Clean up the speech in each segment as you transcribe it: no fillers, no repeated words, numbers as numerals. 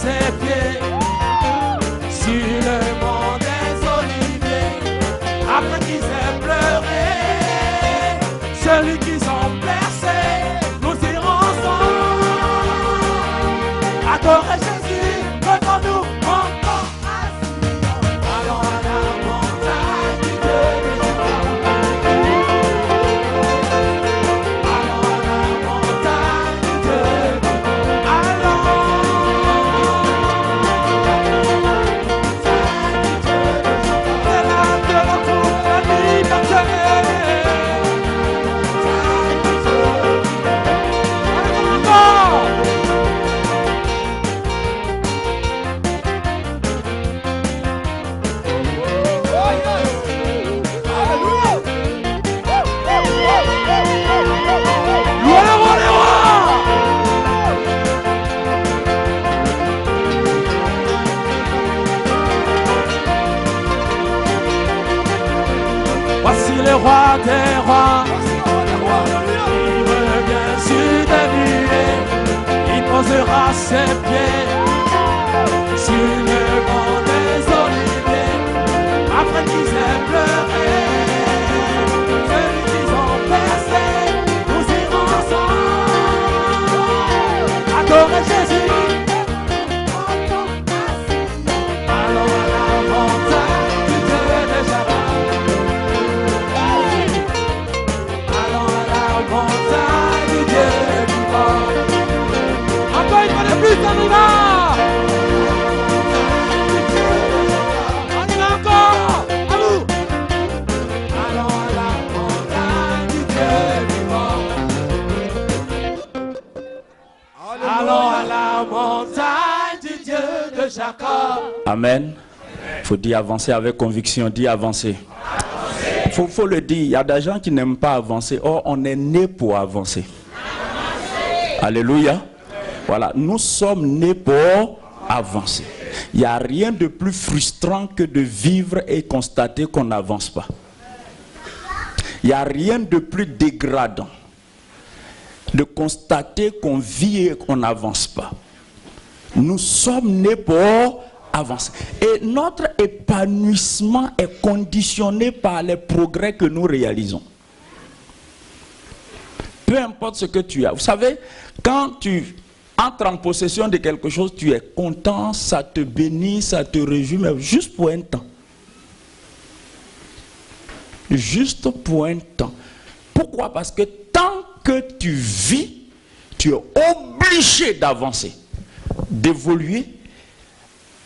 ses pieds sur le mont des Oliviers. Après qu'ils aient pleuré, celui qu'ils ont blessé, nous irons ensemble adorer Jésus devant nous encore à Sion. Allons à la montagne du Dieu de Jacob. Allons à la montagne du Dieu de Jacob. Allons à la montagne du Dieu de Jacob. C'est là que l'on trouve la liberté. Voici le roi des rois, il revient sur des nuées, il posera ses pieds sur le mont des Oliviers. Après qu'ils aient pleuré, celui qu'ils ont percé, nous irons ensemble adorer Jésus. Allons à la montagne du Dieu de Jacob. Allons à la montagne du Dieu du monde. Encore une fois de plus, on y va. On y va encore. À vous. Allons à la montagne du Dieu du monde. Allons à la montagne du Dieu de Jacob. Amen. Il faut dire avancer avec conviction, dire avancer. Il faut le dire, il y a des gens qui n'aiment pas avancer. Or, on est né pour avancer. Alléluia. Voilà, nous sommes nés pour avancer. Il n'y a rien de plus frustrant que de vivre et constater qu'on n'avance pas. Il n'y a rien de plus dégradant de constater qu'on vit et qu'on n'avance pas. Nous sommes nés pour avancer. Et notre épanouissement est conditionné par les progrès que nous réalisons. Peu importe ce que tu as. Vous savez, quand tu entres en possession de quelque chose, tu es content, ça te bénit, ça te réjouit, mais juste pour un temps. Juste pour un temps. Pourquoi? Parce que tant que tu vis, tu es obligé d'avancer, d'évoluer.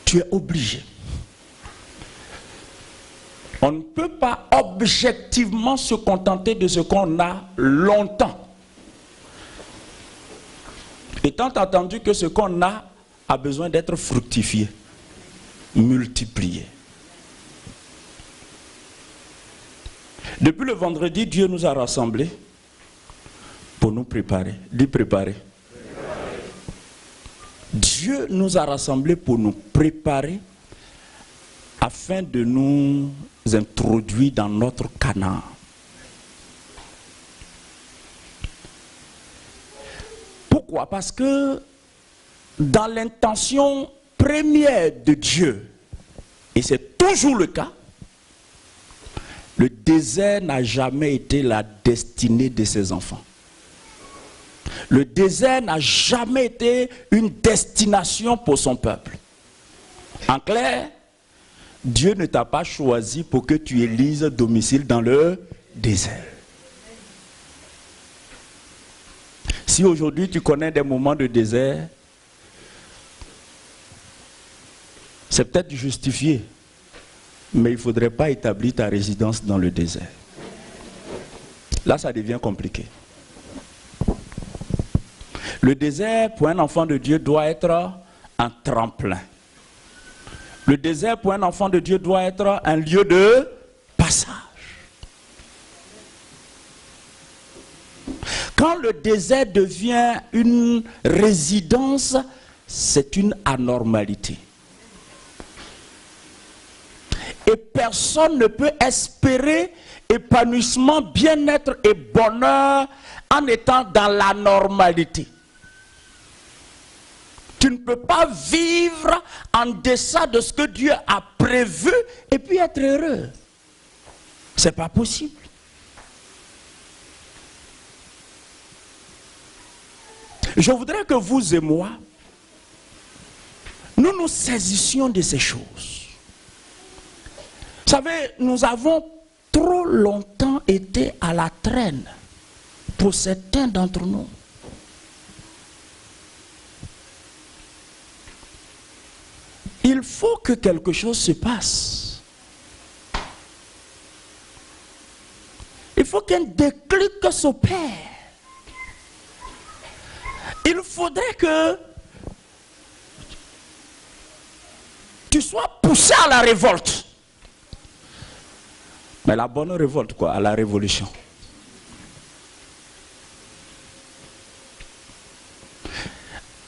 Tu es obligé. On ne peut pas objectivement se contenter de ce qu'on a longtemps. Étant entendu que ce qu'on a besoin d'être fructifié, multiplié. Depuis le vendredi, Dieu nous a rassemblés pour nous préparer. Dis préparer. Dieu nous a rassemblés pour nous préparer afin de nous introduire dans notre Canaan. Pourquoi? Parce que dans l'intention première de Dieu, et c'est toujours le cas, le désert n'a jamais été la destinée de ses enfants. Le désert n'a jamais été une destination pour son peuple. En clair, Dieu ne t'a pas choisi pour que tu élises domicile dans le désert. Si aujourd'hui tu connais des moments de désert, c'est peut-être justifié, mais il ne faudrait pas établir ta résidence dans le désert. Là, ça devient compliqué. Le désert, pour un enfant de Dieu, doit être un tremplin. Le désert, pour un enfant de Dieu, doit être un lieu de passage. Quand le désert devient une résidence, c'est une anormalité. Et personne ne peut espérer épanouissement, bien-être et bonheur en étant dans l'anormalité. Tu ne peux pas vivre en deçà de ce que Dieu a prévu et puis être heureux. C'est pas possible. Je voudrais que vous et moi, nous nous saisissions de ces choses. Vous savez, nous avons trop longtemps été à la traîne pour certains d'entre nous. Il faut que quelque chose se passe. Il faut qu'un déclic s'opère. Il faudrait que tu sois poussé à la révolte. Mais la bonne révolte, quoi, à la révolution.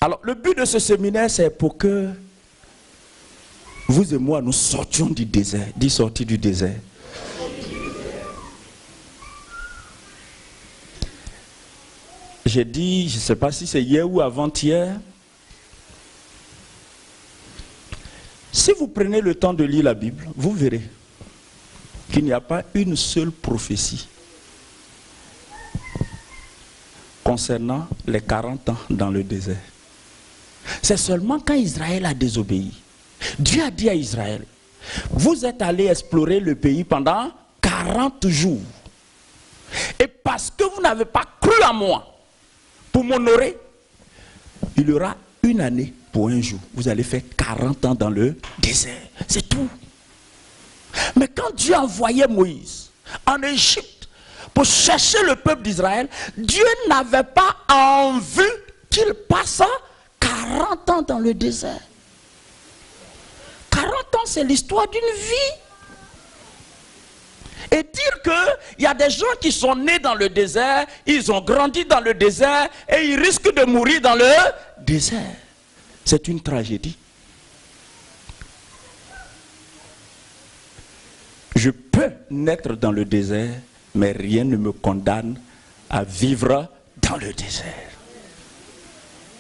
Alors, le but de ce séminaire, c'est pour que vous et moi, nous sortions du désert. Dis sortir du désert. J'ai dit, je ne sais pas si c'est hier ou avant-hier, si vous prenez le temps de lire la Bible, vous verrez qu'il n'y a pas une seule prophétie concernant les 40 ans dans le désert. C'est seulement quand Israël a désobéi. Dieu a dit à Israël, vous êtes allés explorer le pays pendant 40 jours. Et parce que vous n'avez pas cru à moi pour m'honorer, il y aura une année pour un jour. Vous allez faire 40 ans dans le désert. C'est tout. Mais quand Dieu envoyait Moïse en Égypte pour chercher le peuple d'Israël, Dieu n'avait pas en vue qu'il passe 40 ans dans le désert. 40 ans, c'est l'histoire d'une vie. Et dire qu'il y a des gens qui sont nés dans le désert, ils ont grandi dans le désert et ils risquent de mourir dans le désert. C'est une tragédie. Je peux naître dans le désert, mais rien ne me condamne à vivre dans le désert.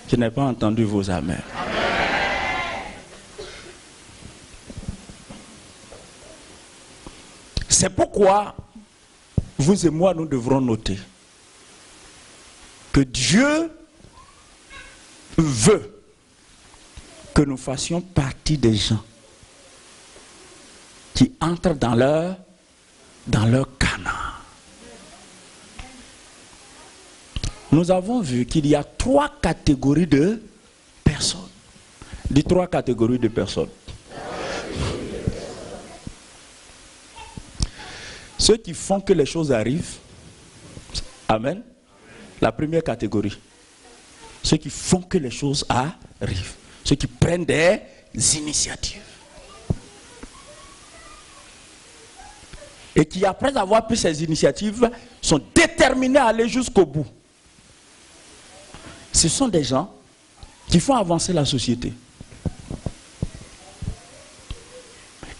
Je n'ai pas entendu vos amens. C'est pourquoi vous et moi, nous devrons noter que Dieu veut que nous fassions partie des gens qui entrent dans leur Canaan. Nous avons vu qu'il y a 3 catégories de personnes. Dis 3 catégories de personnes. Ceux qui font que les choses arrivent. Amen. La première catégorie. Ceux qui font que les choses arrivent. Ceux qui prennent des initiatives. Et qui, après avoir pris ces initiatives, sont déterminés à aller jusqu'au bout. Ce sont des gens qui font avancer la société.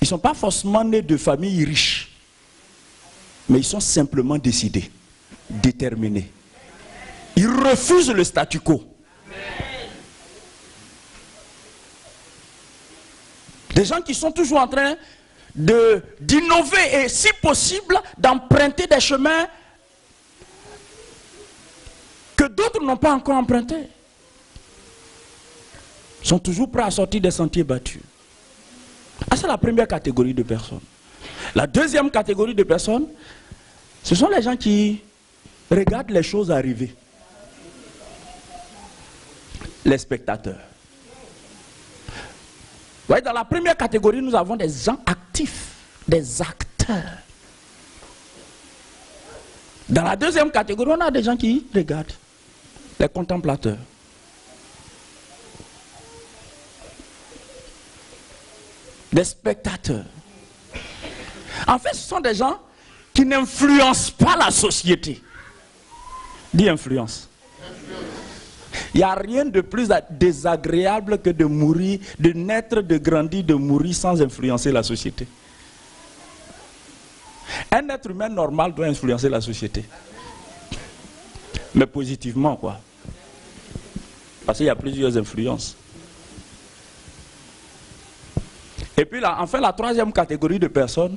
Ils ne sont pas forcément nés de familles riches. Mais ils sont simplement décidés, déterminés. Ils refusent le statu quo. Des gens qui sont toujours en train d'innover et, si possible, d'emprunter des chemins que d'autres n'ont pas encore empruntés. Ils sont toujours prêts à sortir des sentiers battus. Ah, c'est la première catégorie de personnes. La deuxième catégorie de personnes, ce sont les gens qui regardent les choses arriver. Les spectateurs. Vous voyez, dans la première catégorie, nous avons des gens actifs, des acteurs. Dans la deuxième catégorie, on a des gens qui regardent, les contemplateurs. Des spectateurs. En fait, ce sont des gens qui n'influencent pas la société. Dis influence. Il n'y a rien de plus désagréable que de mourir, de naître, de grandir, de mourir sans influencer la société. Un être humain normal doit influencer la société. Mais positivement, quoi. Parce qu'il y a plusieurs influences. Et puis là, enfin, la troisième catégorie de personnes,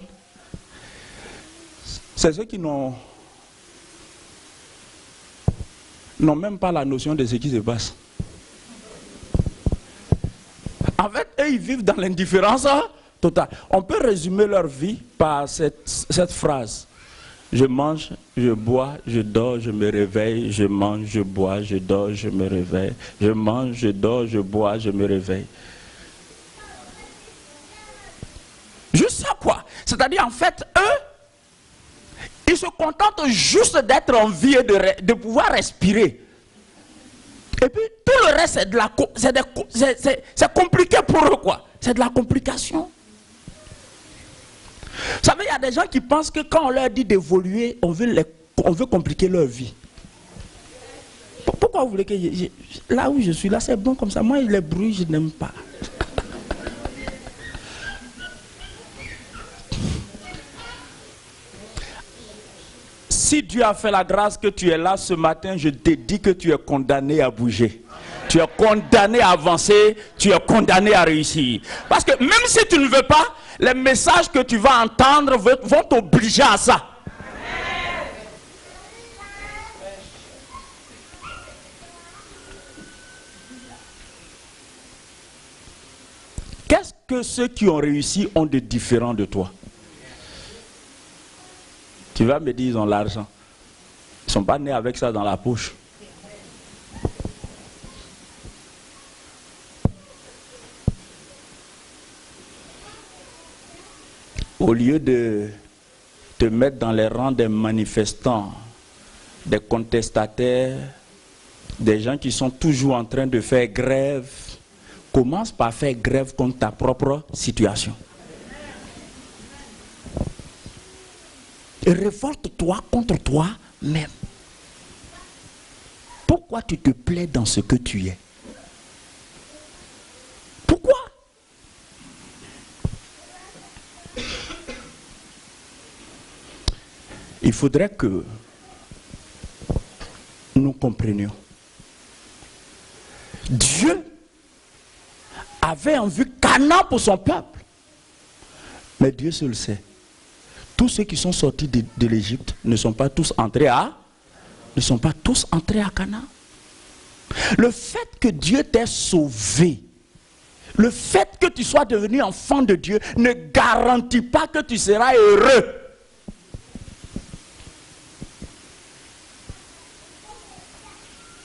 c'est ceux qui n'ont même pas la notion de ce qui se passe. En fait, eux, ils vivent dans l'indifférence totale. On peut résumer leur vie par cette phrase. Je mange, je bois, je dors, je me réveille, je mange, je bois, je dors, je me réveille. Je mange, je dors, je bois, je me réveille. Juste ça quoi. C'est-à-dire en fait, eux, ils se contentent juste d'être en vie et de pouvoir respirer. Et puis tout le reste, c'est compliqué pour eux quoi. C'est de la complication. Vous savez, il y a des gens qui pensent que quand on leur dit d'évoluer, on veut compliquer leur vie. Pourquoi vous voulez que là où je suis, là c'est bon comme ça. Moi, les bruits, je n'aime pas. Si Dieu a fait la grâce que tu es là ce matin, je te dis que tu es condamné à bouger. Tu es condamné à avancer, tu es condamné à réussir. Parce que même si tu ne veux pas, les messages que tu vas entendre vont t'obliger à ça. Qu'est-ce que ceux qui ont réussi ont de différent de toi? Tu vas me dire, ils ont l'argent. Ils ne sont pas nés avec ça dans la poche. Au lieu de te mettre dans les rangs des manifestants, des contestataires, des gens qui sont toujours en train de faire grève, commence par faire grève contre ta propre situation. Et révolte-toi contre toi-même. Pourquoi tu te plais dans ce que tu es? Pourquoi? Il faudrait que nous comprenions. Dieu avait en vue Canaan pour son peuple. Mais Dieu seul sait. Tous ceux qui sont sortis de l'Égypte ne sont pas tous entrés à Canaan. Le fait que Dieu t'ait sauvé, le fait que tu sois devenu enfant de Dieu ne garantit pas que tu seras heureux.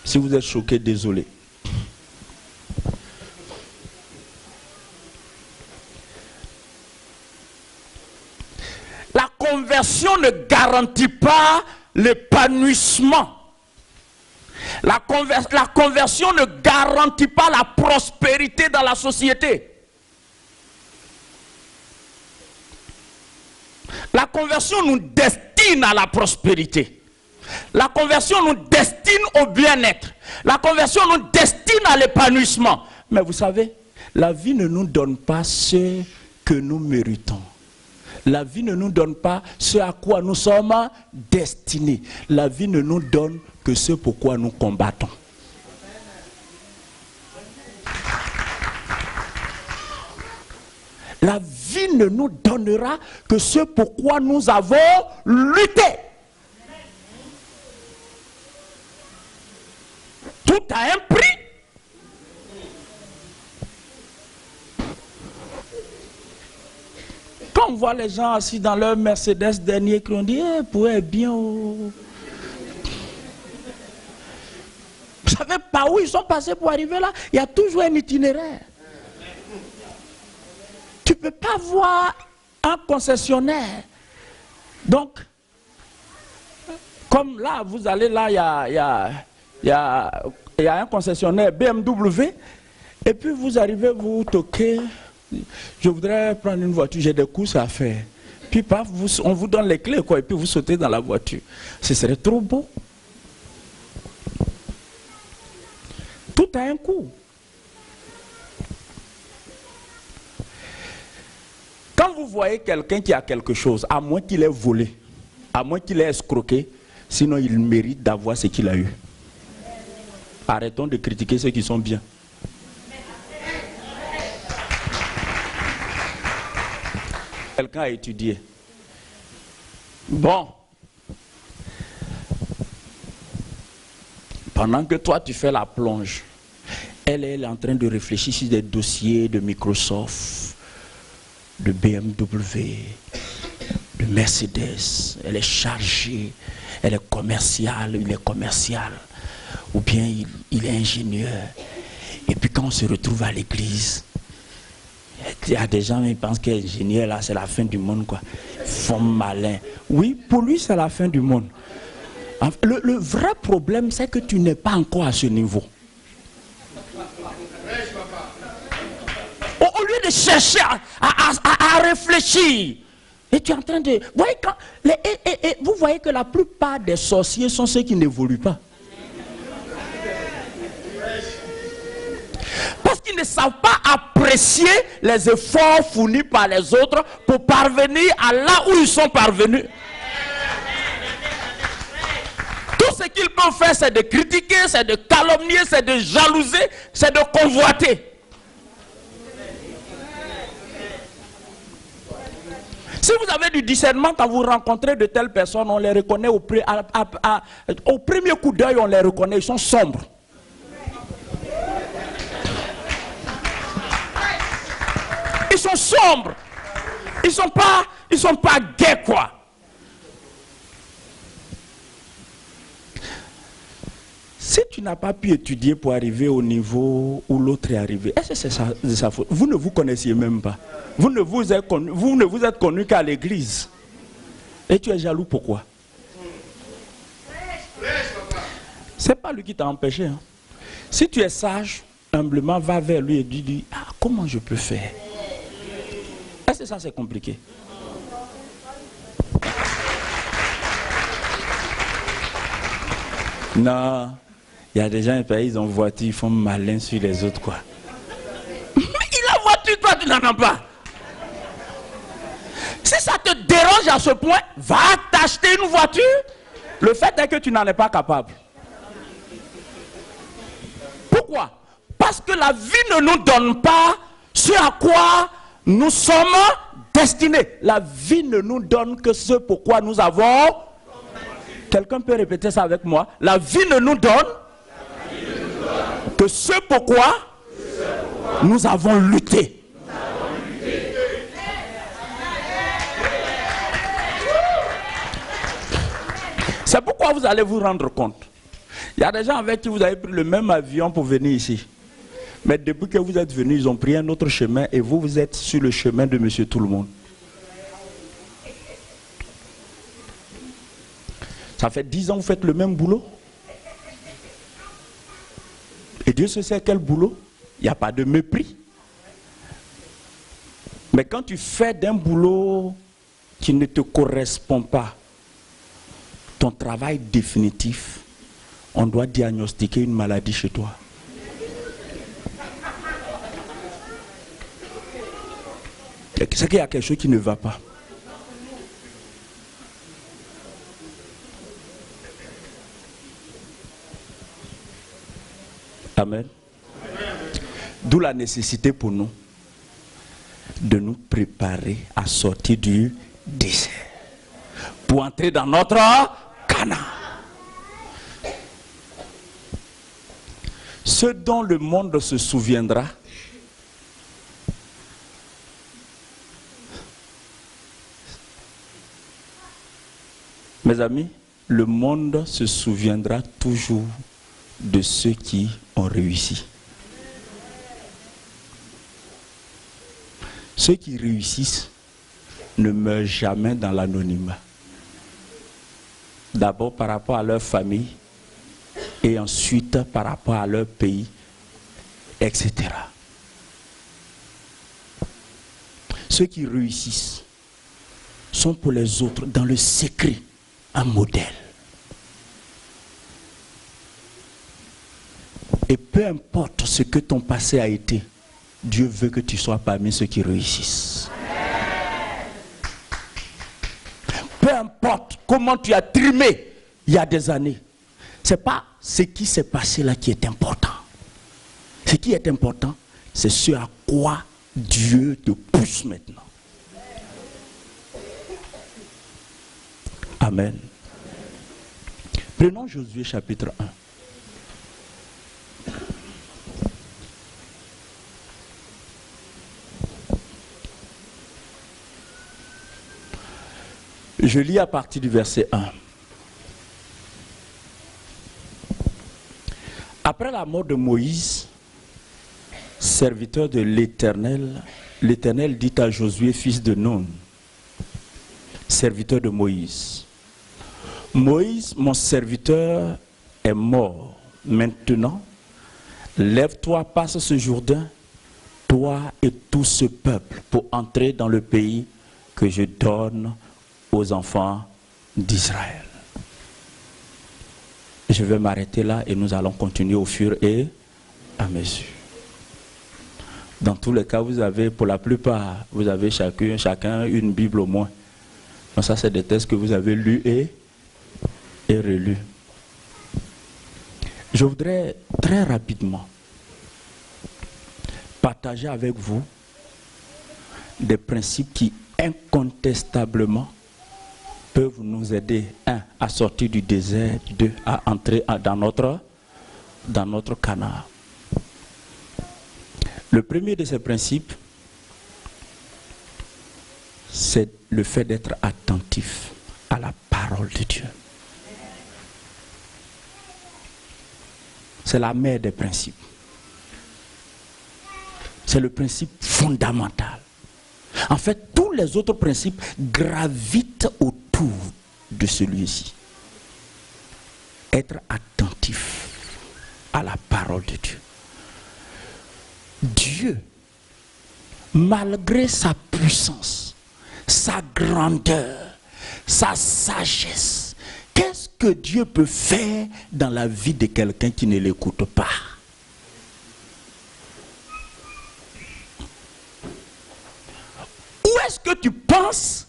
Si vous êtes choqué, désolé. La conversion ne garantit pas l'épanouissement. La conversion ne garantit pas la prospérité dans la société. La conversion nous destine à la prospérité. La conversion nous destine au bien-être. La conversion nous destine à l'épanouissement. Mais vous savez, la vie ne nous donne pas ce que nous méritons. La vie ne nous donne pas ce à quoi nous sommes destinés. La vie ne nous donne que ce pourquoi nous combattons. La vie ne nous donnera que ce pourquoi nous avons lutté. Tout a un prix. Quand on voit les gens assis dans leur Mercedes dernier qui ont dit eh, pour être bien. Oh. Vous savez par où ils sont passés pour arriver là? Il y a toujours un itinéraire. Tu ne peux pas voir un concessionnaire. Donc, comme là, vous allez là, il y a un concessionnaire BMW, et puis vous arrivez, vous toquez, je voudrais prendre une voiture, j'ai des courses à faire. Puis paf, on vous donne les clés, quoi, et puis vous sautez dans la voiture. Ce serait trop beau. Tout a un coût. Quand vous voyez quelqu'un qui a quelque chose, à moins qu'il ait volé, à moins qu'il ait escroqué, sinon il mérite d'avoir ce qu'il a eu. Arrêtons de critiquer ceux qui sont bien. quelqu'un à étudier. Bon. Pendant que toi, tu fais la plonge, elle est en train de réfléchir sur des dossiers de Microsoft, de BMW, de Mercedes. Elle est chargée, elle est commerciale, il est commercial. Ou bien il est ingénieur. Et puis quand on se retrouve à l'église, il y a des gens qui pensent qu'être ingénieur, là, c'est la fin du monde, quoi. Ils font malin. Oui, pour lui, c'est la fin du monde. Le vrai problème, c'est que tu n'es pas encore à ce niveau. Au lieu de chercher à réfléchir, et tu es en train de... Vous voyez que la plupart des sorciers sont ceux qui n'évoluent pas. Parce qu'ils ne savent pas apprécier les efforts fournis par les autres pour parvenir à là où ils sont parvenus. Tout ce qu'ils peuvent faire, c'est de critiquer, c'est de calomnier, c'est de jalouser, c'est de convoiter. Si vous avez du discernement, quand vous rencontrez de telles personnes, on les reconnaît au premier coup d'œil, on les reconnaît, ils sont sombres. Ils sont sombres. Ils sont pas gais, quoi. Si tu n'as pas pu étudier pour arriver au niveau où l'autre est arrivé, est-ce que c'est sa faute? Vous ne vous connaissiez même pas. Vous ne vous êtes connu qu'à l'église. Et tu es jaloux, pourquoi? C'est pas lui qui t'a empêché. Hein. Si tu es sage, humblement, va vers lui et lui dis, ah, comment je peux faire? Est-ce que ça c'est compliqué? Non. Il y a des gens, ils ont voiture, ils font malin sur les autres, quoi. Mais il a voiture, toi, tu n'en as pas. Si ça te dérange à ce point, va t'acheter une voiture. Le fait est que tu n'en es pas capable. Pourquoi? Parce que la vie ne nous donne pas ce à quoi nous sommes destinés. La vie ne nous donne que ce pourquoi nous avons... Quelqu'un peut répéter ça avec moi? La vie ne nous donne que ce pourquoi nous avons lutté. C'est pourquoi vous allez vous rendre compte. Il y a des gens avec qui vous avez pris le même avion pour venir ici. Mais depuis que vous êtes venus, ils ont pris un autre chemin et vous, vous êtes sur le chemin de Monsieur Tout-le-Monde. Ça fait 10 ans que vous faites le même boulot. Et Dieu se sait quel boulot. Il n'y a pas de mépris. Mais quand tu fais d'un boulot qui ne te correspond pas, ton travail définitif, on doit diagnostiquer une maladie chez toi. C'est qu'il y a quelque chose qui ne va pas. Amen. D'où la nécessité pour nous de nous préparer à sortir du désert pour entrer dans notre Canaan. Ce dont le monde se souviendra, mes amis, le monde se souviendra toujours de ceux qui ont réussi. Ceux qui réussissent ne meurent jamais dans l'anonymat. D'abord par rapport à leur famille et ensuite par rapport à leur pays, etc. Ceux qui réussissent sont pour les autres dans le secret un modèle. Et peu importe ce que ton passé a été, Dieu veut que tu sois parmi ceux qui réussissent. Peu importe comment tu as trimé il y a des années, ce n'est pas ce qui s'est passé là qui est important. Ce qui est important, c'est ce à quoi Dieu te pousse maintenant. Amen. Prenons Josué chapitre 1. Je lis à partir du verset 1. Après la mort de Moïse, serviteur de l'Éternel, l'Éternel dit à Josué, fils de Nun, serviteur de Moïse, Moïse, mon serviteur, est mort. Maintenant, lève-toi, passe ce Jourdain, toi et tout ce peuple, pour entrer dans le pays que je donne aux enfants d'Israël. Je vais m'arrêter là et nous allons continuer au fur et à mesure. Dans tous les cas, vous avez, pour la plupart, vous avez chacun une Bible au moins. Donc ça, c'est des textes que vous avez lus et relus. Je voudrais très rapidement partager avec vous des principes qui incontestablement peuvent nous aider, 1, à sortir du désert, 2, à entrer dans notre Canaan. Le premier de ces principes, c'est le fait d'être attentif à la parole de Dieu. C'est la mère des principes. C'est le principe fondamental. En fait, tous les autres principes gravitent autour de celui-ci. Être attentif à la parole de Dieu. Dieu, malgré sa puissance, sa grandeur, sa sagesse, qu'est-ce que Dieu peut faire dans la vie de quelqu'un qui ne l'écoute pas? Où est-ce que tu penses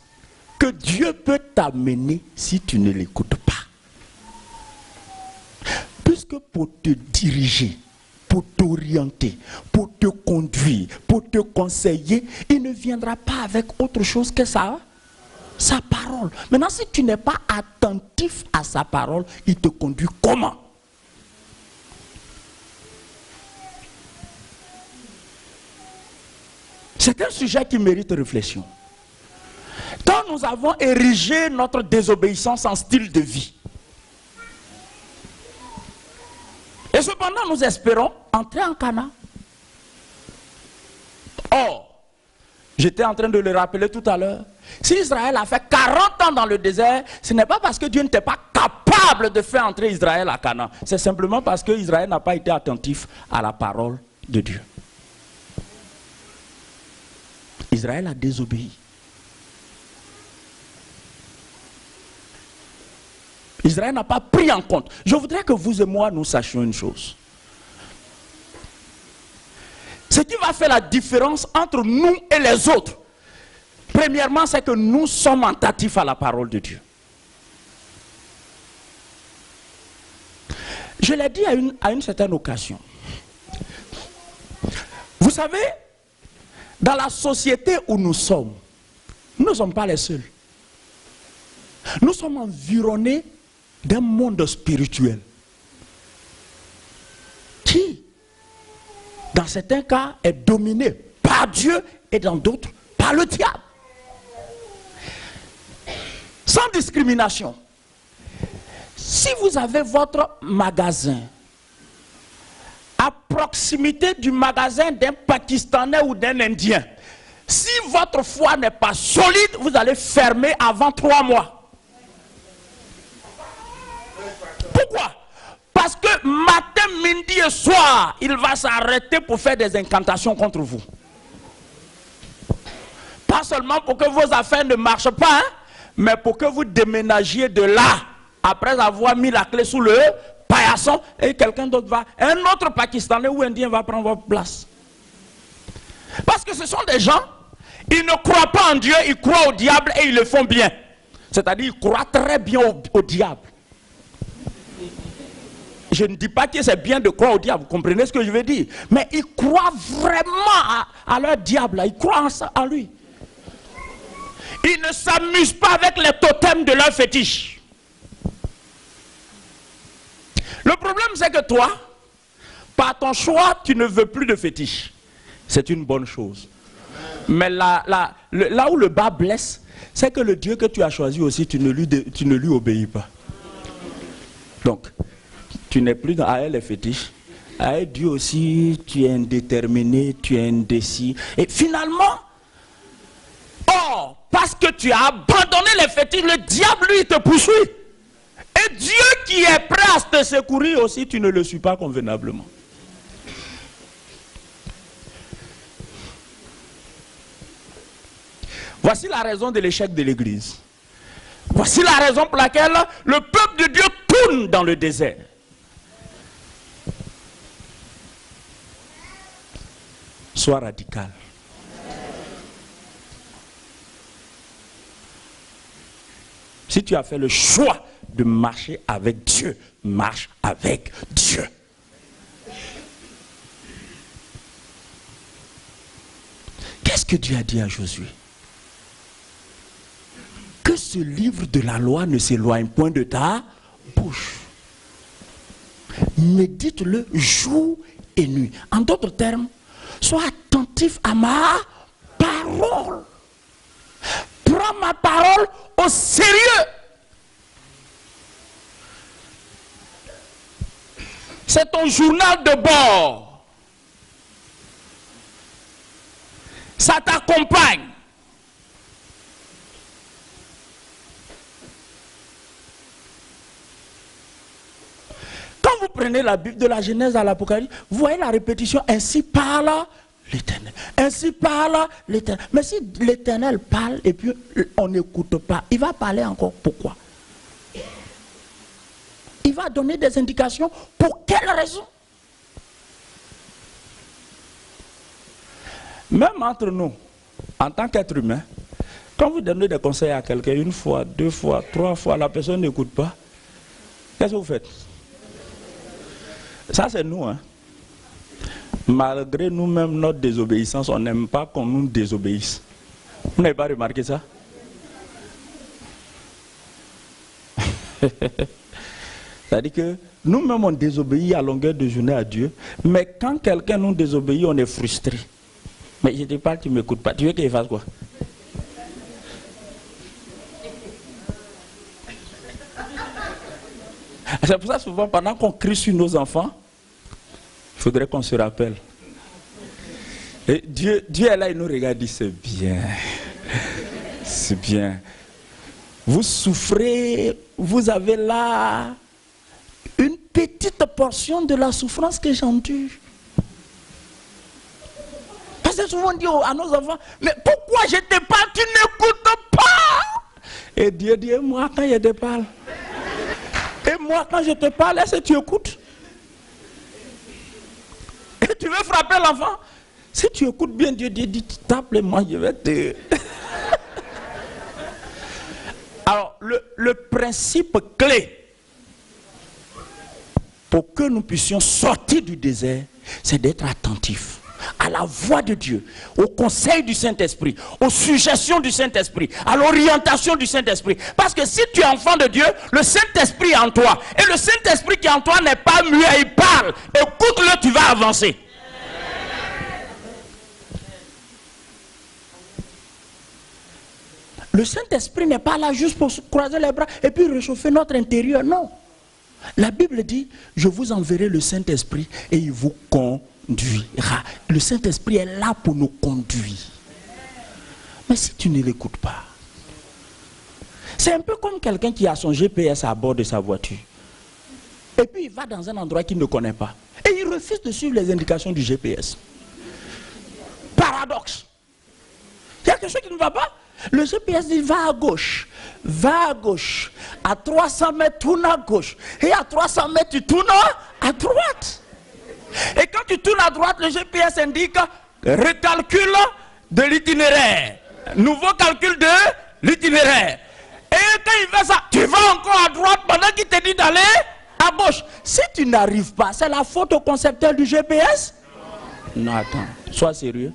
que Dieu peut t'amener si tu ne l'écoutes pas? Puisque pour te diriger, pour t'orienter, pour te conduire, pour te conseiller, il ne viendra pas avec autre chose que sa parole. Maintenant, si tu n'es pas attentif à sa parole, il te conduit comment? C'est un sujet qui mérite réflexion. Quand nous avons érigé notre désobéissance en style de vie, et cependant nous espérons entrer en Canaan. Or, j'étais en train de le rappeler tout à l'heure, si Israël a fait 40 ans dans le désert, ce n'est pas parce que Dieu n'était pas capable de faire entrer Israël à Canaan. C'est simplement parce que Israël n'a pas été attentif à la parole de Dieu. Israël a désobéi. Israël n'a pas pris en compte. Je voudrais que vous et moi nous sachions une chose. Ce qui va faire la différence entre nous et les autres, premièrement, c'est que nous sommes attentifs à la parole de Dieu. Je l'ai dit à une certaine occasion. Vous savez, dans la société où nous ne sommes pas les seuls. Nous sommes environnés d'un monde spirituel qui, dans certains cas, est dominé par Dieu et dans d'autres, par le diable. Sans discrimination. Si vous avez votre magasin à proximité du magasin d'un Pakistanais ou d'un Indien, si votre foi n'est pas solide, vous allez fermer avant 3 mois. Pourquoi? Parce que matin, midi et soir, il va s'arrêter pour faire des incantations contre vous. Pas seulement pour que vos affaires ne marchent pas, hein, mais pour que vous déménagiez de là, après avoir mis la clé sous le paillasson, et quelqu'un d'autre va, un autre Pakistanais ou Indien va prendre votre place. Parce que ce sont des gens, ils ne croient pas en Dieu, ils croient au diable et ils le font bien. C'est-à-dire, ils croient très bien au diable. Je ne dis pas que c'est bien de croire au diable, vous comprenez ce que je veux dire? Mais ils croient vraiment à leur diable, ils croient en lui. Ils ne s'amusent pas avec les totems de leur fétiche. Le problème, c'est que toi, par ton choix, tu ne veux plus de fétiche. C'est une bonne chose. Mais là où le bas blesse, c'est que le Dieu que tu as choisi aussi, tu ne lui obéis pas. Donc, tu n'es plus à elle les fétiches. À elle, Dieu aussi, tu es indéterminé, tu es indécis. Et finalement, parce que tu as abandonné les fétiches, le diable, lui, te poursuit. Et Dieu qui est prêt à te secourir aussi, tu ne le suis pas convenablement. Voici la raison de l'échec de l'Église. Voici la raison pour laquelle le peuple de Dieu tourne dans le désert. Sois radical. Si tu as fait le choix de marcher avec Dieu, marche avec Dieu. Qu'est-ce que Dieu a dit à Josué? Que ce livre de la loi ne s'éloigne point de ta bouche. Médite-le jour et nuit. En d'autres termes, sois attentif à ma parole. Prends ma parole au sérieux. C'est ton journal de bord. Ça t'accompagne. Quand vous prenez la Bible de la Genèse à l'Apocalypse, vous voyez la répétition, ainsi parle l'Éternel. Ainsi parle l'Éternel. Mais si l'Éternel parle et puis on n'écoute pas, il va parler encore. Pourquoi? Il va donner des indications. Pour quelle raison? Même entre nous, en tant qu'être humain, quand vous donnez des conseils à quelqu'un une fois, deux fois, trois fois, la personne n'écoute pas, qu'est-ce que vous faites? Ça c'est nous, hein. Malgré nous-mêmes, notre désobéissance, on n'aime pas qu'on nous désobéisse. Vous n'avez pas remarqué ça? C'est-à-dire que nous-mêmes, on désobéit à longueur de journée à Dieu, mais quand quelqu'un nous désobéit, on est frustré. Mais je te parle, tu ne m'écoutes pas. Tu veux qu'il fasse quoi? C'est pour ça souvent, pendant qu'on crie sur nos enfants, il faudrait qu'on se rappelle. Et Dieu est là, il nous regarde, il dit c'est bien. C'est bien. Vous souffrez, vous avez là une petite portion de la souffrance que j'endure. Parce que souvent on dit à nos enfants, mais pourquoi je te parle, tu n'écoutes pas? Et Dieu dit, moi quand je te parle, et moi quand je te parle, est-ce que tu écoutes? Et tu veux frapper l'enfant? Si tu écoutes bien, Dieu dit, tape-moi, je vais te... Alors, le principe clé pour que nous puissions sortir du désert, c'est d'être attentifs à la voix de Dieu, au conseil du Saint-Esprit, aux suggestions du Saint-Esprit, à l'orientation du Saint-Esprit. Parce que si tu es enfant de Dieu, le Saint-Esprit est en toi. Et le Saint-Esprit qui est en toi n'est pas muet, il parle. Écoute-le, tu vas avancer. Le Saint-Esprit n'est pas là juste pour croiser les bras et puis réchauffer notre intérieur, non. La Bible dit, je vous enverrai le Saint-Esprit et il vous conduira. Le Saint-Esprit est là pour nous conduire. Mais si tu ne l'écoutes pas, c'est un peu comme quelqu'un qui a son GPS à bord de sa voiture. Et puis il va dans un endroit qu'il ne connaît pas. Et il refuse de suivre les indications du GPS. Paradoxe. Il y a quelque chose qui ne va pas. Le GPS dit va à gauche, à 300 mètres tourne à gauche, et à 300 mètres tu tournes à droite. Et quand tu tournes à droite, le GPS indique recalcul de l'itinéraire, nouveau calcul de l'itinéraire. Et quand il fait ça, tu vas encore à droite pendant qu'il te dit d'aller à gauche. Si tu n'arrives pas, c'est la faute au concepteur du GPS? Non, attends, sois sérieux.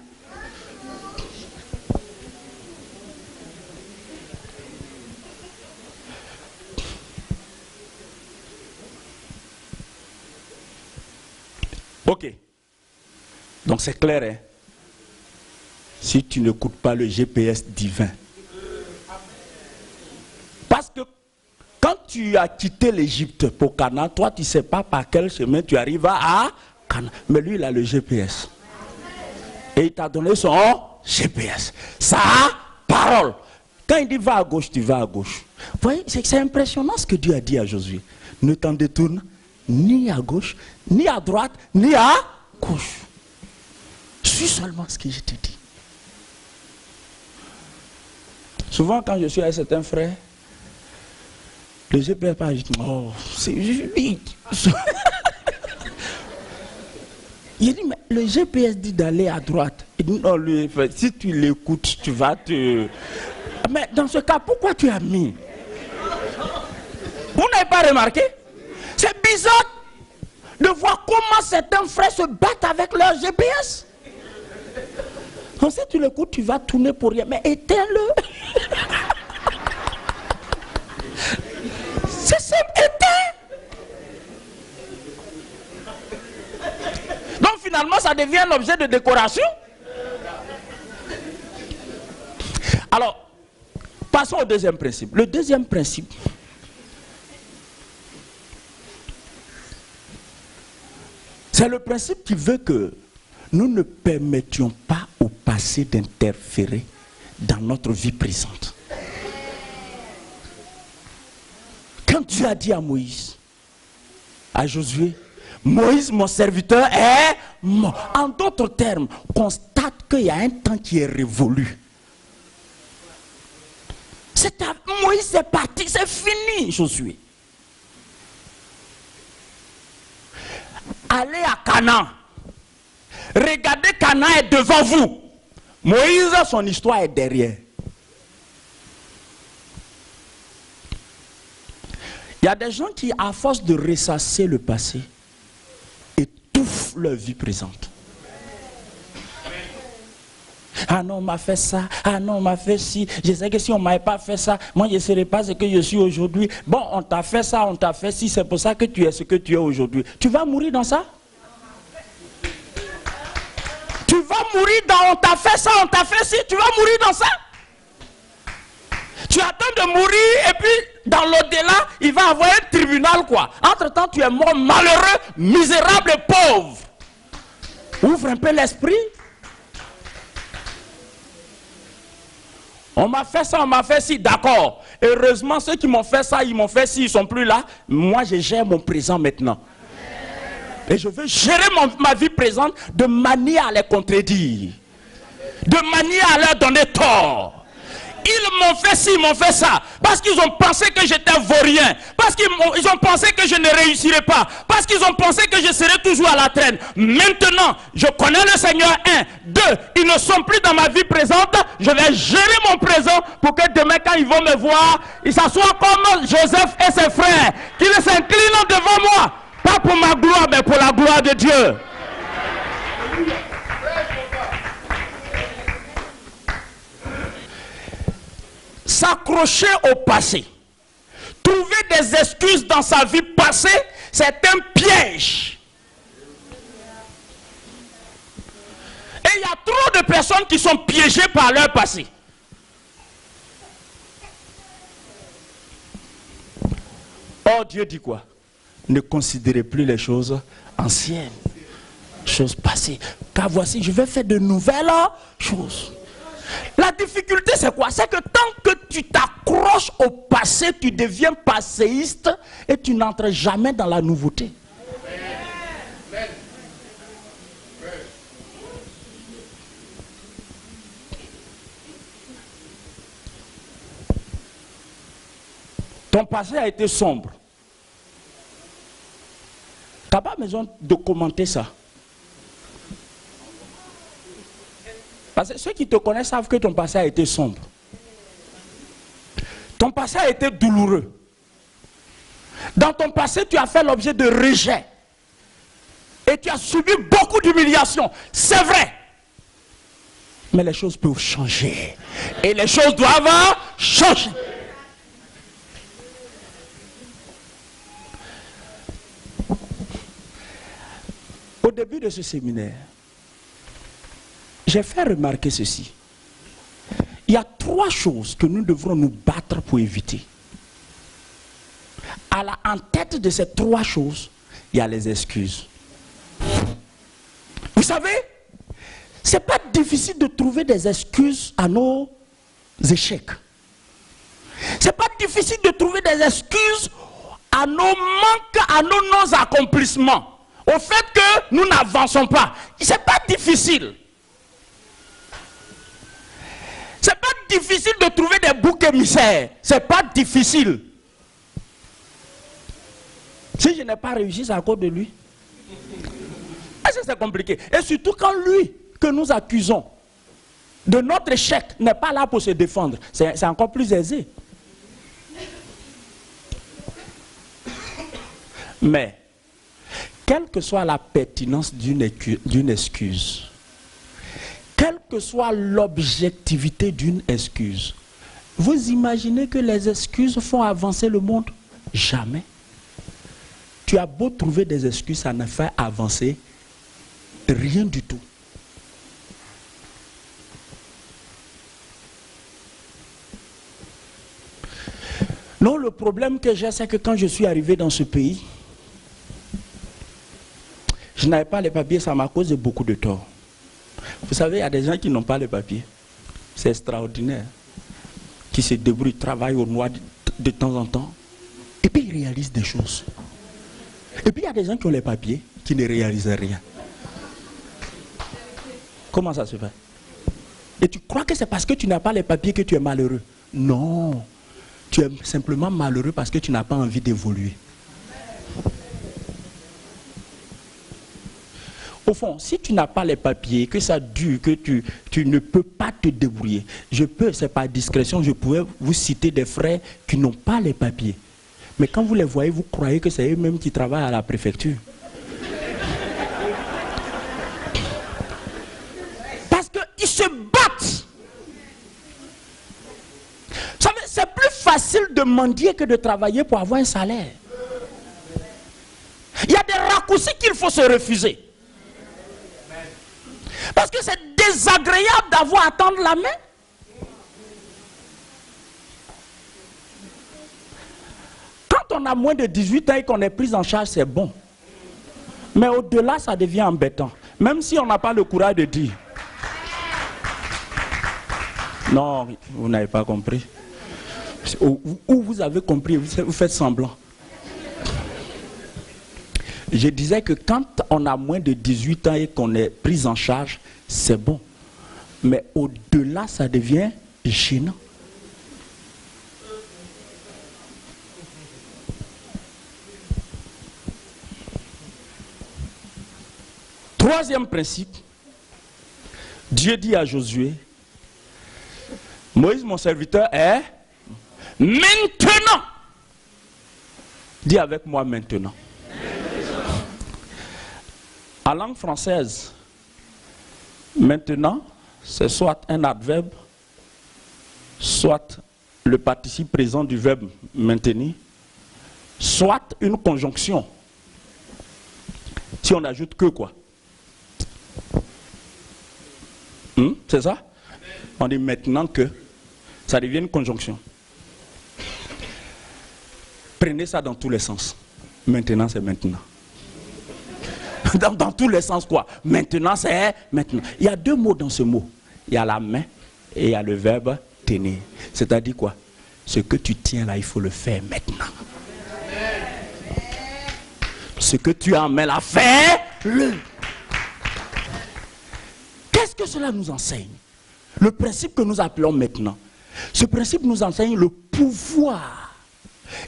Ok. Donc c'est clair, hein? Si tu n'écoutes pas le GPS divin. Parce que quand tu as quitté l'Égypte pour Canaan, toi tu ne sais pas par quel chemin tu arrives à Canaan. Mais lui il a le GPS. Et il t'a donné son GPS. Sa parole. Quand il dit va à gauche, tu vas à gauche. Vous voyez, c'est impressionnant ce que Dieu a dit à Josué. Ne t'en détourne ni à gauche, ni à droite, ni à gauche. Suis seulement ce que je te dis. Souvent quand je suis avec certains frères, le GPS pas dit, oh, c'est vite. Il dit, mais le GPS dit d'aller à droite. Il dit, non, lui, si tu l'écoutes, tu vas te... Mais dans ce cas, pourquoi tu as mis? Vous n'avez pas remarqué? C'est bizarre de voir comment certains frères se battent avec leur GPS. Donc si tu l'écoutes, tu vas tourner pour rien. Mais éteins-le. C'est simple, éteins. Donc finalement, ça devient un objet de décoration. Alors, passons au deuxième principe. Le deuxième principe, c'est le principe qui veut que nous ne permettions pas au passé d'interférer dans notre vie présente. Quand Dieu a dit à Moïse, à Josué, Moïse, mon serviteur, est mort. En d'autres termes, constate qu'il y a un temps qui est révolu. Moïse est parti, c'est fini, Josué. Allez à Canaan. Regardez, Canaan est devant vous. Moïse, son histoire est derrière. Il y a des gens qui, à force de ressasser le passé, étouffent leur vie présente. Ah non, on m'a fait ça. Ah non, on m'a fait ci. Je sais que si on ne m'avait pas fait ça, moi je ne serais pas ce que je suis aujourd'hui. Bon, on t'a fait ça, on t'a fait ci. C'est pour ça que tu es ce que tu es aujourd'hui. Tu vas mourir dans ça? Tu vas mourir dans on t'a fait ça, on t'a fait ci. Tu vas mourir dans ça? Tu attends de mourir et puis dans l'au-delà, il va avoir un tribunal quoi. Entre-temps, tu es mort malheureux, misérable et pauvre. Ouvre un peu l'esprit. On m'a fait ça, on m'a fait ci, d'accord. Heureusement, ceux qui m'ont fait ça, ils m'ont fait ci, ils ne sont plus là. Moi, je gère mon présent maintenant. Et je veux gérer ma vie présente de manière à les contredire. De manière à leur donner tort. Ils m'ont fait ci, ils m'ont fait ça. Parce qu'ils ont pensé que j'étais vaurien. Parce qu'ils ont pensé que je ne réussirais pas. Parce qu'ils ont pensé que je serais toujours à la traîne. Maintenant, je connais le Seigneur. 1, 2, ils ne sont plus dans ma vie présente. Je vais gérer mon présent pour que demain, quand ils vont me voir, ils s'assoient comme Joseph et ses frères. Qu'ils s'inclinent devant moi. Pas pour ma gloire, mais pour la gloire de Dieu. S'accrocher au passé, trouver des excuses dans sa vie passée, c'est un piège. Et il y a trop de personnes qui sont piégées par leur passé. Or, Dieu dit quoi? Ne considérez plus les choses anciennes, choses passées, car voici, je vais faire de nouvelles choses. La difficulté, c'est quoi? C'est que tant que tu t'accroches au passé, tu deviens passéiste et tu n'entres jamais dans la nouveauté. Ton passé a été sombre. Tu n'as pas besoin de commenter ça. Parce que ceux qui te connaissent savent que ton passé a été sombre. Ton passé a été douloureux. Dans ton passé, tu as fait l'objet de rejet. Et tu as subi beaucoup d'humiliation. C'est vrai. Mais les choses peuvent changer. Et les choses doivent changer. Au début de ce séminaire, j'ai fait remarquer ceci. Il y a 3 choses que nous devrons nous battre pour éviter. En tête de ces 3 choses, il y a les excuses. Vous savez, ce n'est pas difficile de trouver des excuses à nos échecs. Ce n'est pas difficile de trouver des excuses à nos manques, à nos non-accomplissements. Au fait que nous n'avançons pas. Ce n'est pas difficile. Ce n'est pas difficile de trouver des boucs émissaires. Ce n'est pas difficile. Si je n'ai pas réussi, c'est à cause de lui. Est-ce que c'est compliqué? Et surtout quand lui, que nous accusons de notre échec, n'est pas là pour se défendre. C'est encore plus aisé. Mais, quelle que soit la pertinence d'une excuse, quelle que soit l'objectivité d'une excuse, vous imaginez que les excuses font avancer le monde? Jamais. Tu as beau trouver des excuses, ça ne fait avancer rien du tout. Non, le problème que j'ai, c'est que quand je suis arrivé dans ce pays, je n'avais pas les papiers, ça m'a causé beaucoup de tort. Vous savez, il y a des gens qui n'ont pas les papiers. C'est extraordinaire. Qui se débrouillent, travaillent au noir de temps en temps. Et puis ils réalisent des choses. Et puis il y a des gens qui ont les papiers, qui ne réalisent rien. Comment ça se fait? Et tu crois que c'est parce que tu n'as pas les papiers que tu es malheureux? Non. Tu es simplement malheureux parce que tu n'as pas envie d'évoluer. Au fond, si tu n'as pas les papiers, que ça dure, que tu ne peux pas te débrouiller, c'est par discrétion, je pourrais vous citer des frères qui n'ont pas les papiers. Mais quand vous les voyez, vous croyez que c'est eux-mêmes qui travaillent à la préfecture. Parce qu'ils se battent. Vous savez, c'est plus facile de mendier que de travailler pour avoir un salaire. Il y a des raccourcis qu'il faut se refuser. Parce que c'est désagréable d'avoir à tendre la main. Quand on a moins de 18 ans et qu'on est pris en charge, c'est bon. Mais au-delà, ça devient embêtant. Même si on n'a pas le courage de dire. Non, vous n'avez pas compris. Ou vous avez compris, vous faites semblant. Je disais que quand on a moins de 18 ans et qu'on est pris en charge, c'est bon. Mais au-delà, ça devient gênant. Troisième principe, Dieu dit à Josué, Moïse, mon serviteur, est maintenant. Dis avec moi maintenant. En langue française, maintenant, c'est soit un adverbe, soit le participe présent du verbe maintenir, soit une conjonction. Si on n'ajoute que quoi? C'est ça? On dit maintenant que, ça devient une conjonction. Prenez ça dans tous les sens. Maintenant, c'est maintenant. Dans tous les sens quoi. Maintenant, c'est maintenant. Il y a 2 mots dans ce mot. Il y a la main et il y a le verbe tenir. C'est-à-dire quoi? Ce que tu tiens là, il faut le faire maintenant. Ce que tu as en main là, fais-le. Qu'est-ce que cela nous enseigne? Le principe que nous appelons maintenant. Ce principe nous enseigne le pouvoir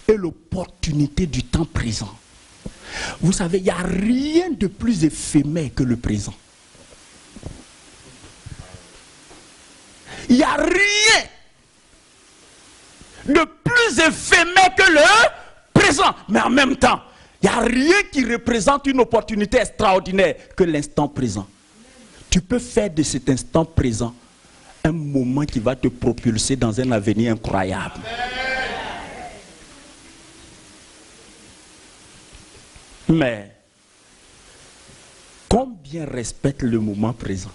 et l'opportunité du temps présent. Vous savez, il n'y a rien de plus éphémère que le présent. Il n'y a rien de plus éphémère que le présent. Mais en même temps, il n'y a rien qui représente une opportunité extraordinaire que l'instant présent. Tu peux faire de cet instant présent un moment qui va te propulser dans un avenir incroyable. Mais Combien respectent le moment présent?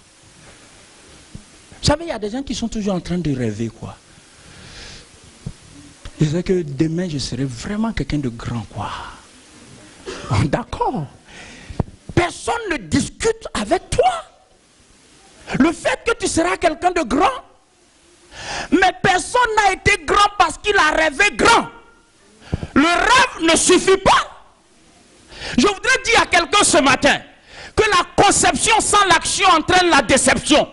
Vous savez, il y a des gens qui sont toujours en train de rêver, quoi. Je sais que demain, je serai vraiment quelqu'un de grand, quoi. Oh, d'accord. Personne ne discute avec toi. Le fait que tu seras quelqu'un de grand. Mais personne n'a été grand parce qu'il a rêvé grand. Le rêve ne suffit pas. Je voudrais dire à quelqu'un ce matin que la conception sans l'action entraîne la déception.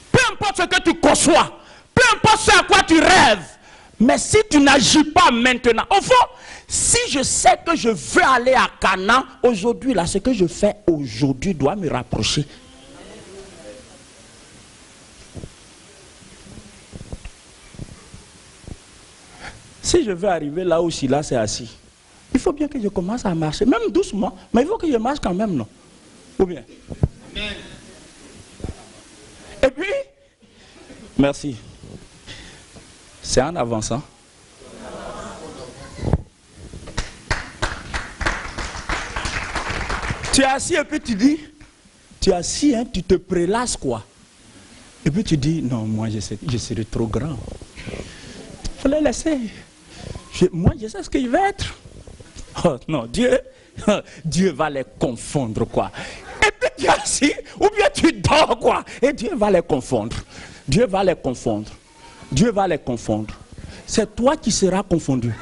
Peu importe ce que tu conçois, peu importe ce à quoi tu rêves, mais si tu n'agis pas maintenant, au fond, si je sais que je veux aller à Canaan aujourd'hui, là, ce que je fais aujourd'hui doit me rapprocher. Si je veux arriver là où Silas est assis, il faut bien que je commence à marcher, même doucement, mais il faut que je marche quand même, non? Ou bien? Amen. Et puis, merci. C'est en avançant. Tu es assis et puis tu dis, tu es assis, hein, tu te prélasses quoi. Et puis tu dis, non, moi je serai trop grand. Il faut les laisser. Moi je sais ce qu'il va être. Oh non, Dieu va les confondre quoi. Et puis tu es assis, ou bien tu dors quoi. Et Dieu va les confondre. Dieu va les confondre. Dieu va les confondre. C'est toi qui seras confondu.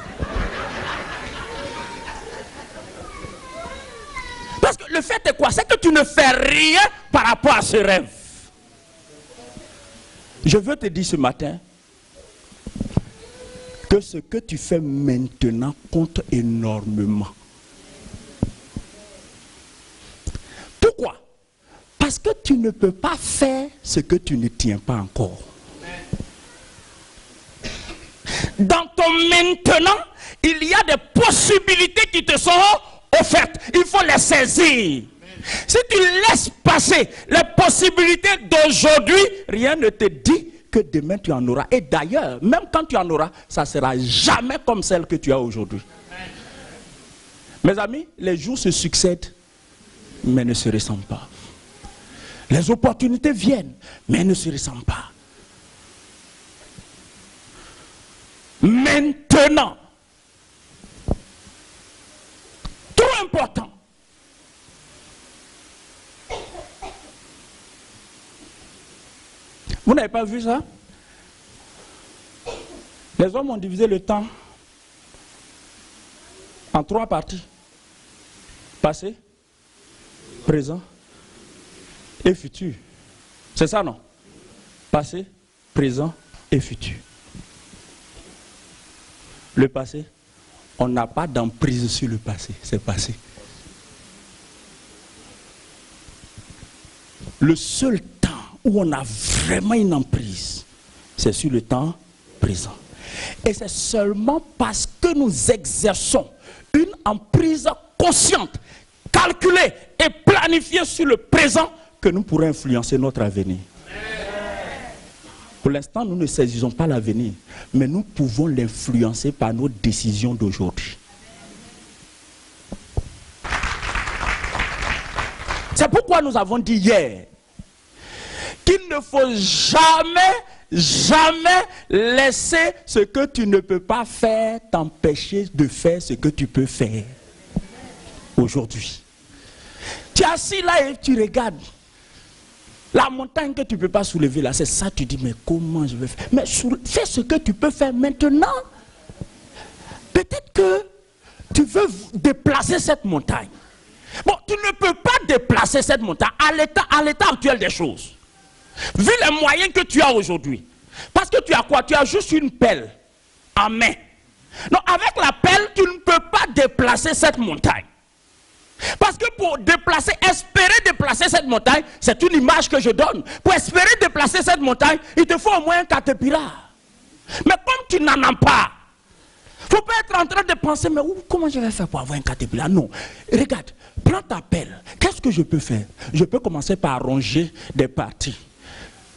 Parce que le fait est quoi? C'est que tu ne fais rien par rapport à ce rêve. Je veux te dire ce matin que ce que tu fais maintenant compte énormément. Pourquoi? Parce que tu ne peux pas faire ce que tu ne tiens pas encore. Dans ton maintenant, il y a des possibilités qui te sont offertes. Il faut les saisir. Si tu laisses passer les possibilités d'aujourd'hui, rien ne te dit que demain tu en auras. Et d'ailleurs, même quand tu en auras, ça ne sera jamais comme celle que tu as aujourd'hui. Mes amis, les jours se succèdent, mais ne se ressemblent pas. Les opportunités viennent, mais ne se ressemblent pas. Maintenant, trop important. Vous n'avez pas vu ça? Les hommes ont divisé le temps en 3 parties. Passé, présent et futur. C'est ça, non? Passé, présent et futur. Le passé, on n'a pas d'emprise sur le passé, c'est passé. Le seul temps où on a vraiment une emprise, c'est sur le temps présent. Et c'est seulement parce que nous exerçons une emprise consciente, calculée et planifiée sur le présent que nous pourrons influencer notre avenir. Pour l'instant, nous ne saisissons pas l'avenir, mais nous pouvons l'influencer par nos décisions d'aujourd'hui. C'est pourquoi nous avons dit hier qu'il ne faut jamais laisser ce que tu ne peux pas faire t'empêcher de faire ce que tu peux faire aujourd'hui. Tu es assis là et tu regardes. La montagne que tu ne peux pas soulever là, c'est ça, tu dis, mais comment je vais faire? Mais fais ce que tu peux faire maintenant. Peut-être que tu veux déplacer cette montagne. Bon, tu ne peux pas déplacer cette montagne à l'état actuel des choses. Vu les moyens que tu as aujourd'hui. Parce que tu as quoi? Tu as juste une pelle en main. Non, avec la pelle, tu ne peux pas déplacer cette montagne. Parce que pour déplacer, espérer déplacer cette montagne, c'est une image que je donne. Pour espérer déplacer cette montagne, il te faut au moins un caterpillar. Mais comme tu n'en as pas, il ne faut pas être en train de penser, mais comment je vais faire pour avoir un caterpillar? Non, regarde, prends ta pelle. Qu'est-ce que je peux faire? Je peux commencer par ronger des parties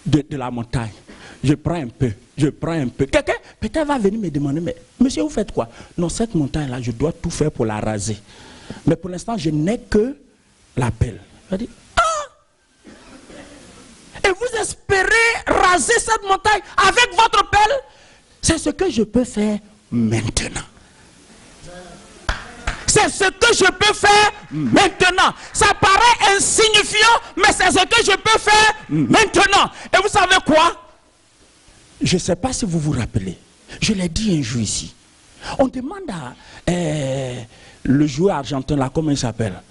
de la montagne. je prends un peu, je prends un peu. Quelqu'un peut-être va venir me demander, mais monsieur, vous faites quoi? Non, cette montagne-là, je dois tout faire pour la raser. Mais pour l'instant, je n'ai que la pelle. Je dis, ah! Et vous espérez raser cette montagne avec votre pelle? C'est ce que je peux faire maintenant. C'est ce que je peux faire maintenant. Ça paraît insignifiant, mais c'est ce que je peux faire maintenant. Et vous savez quoi? Je ne sais pas si vous vous rappelez. Je l'ai dit un jour ici. On demande à le joueur argentin là, comment il s'appelle?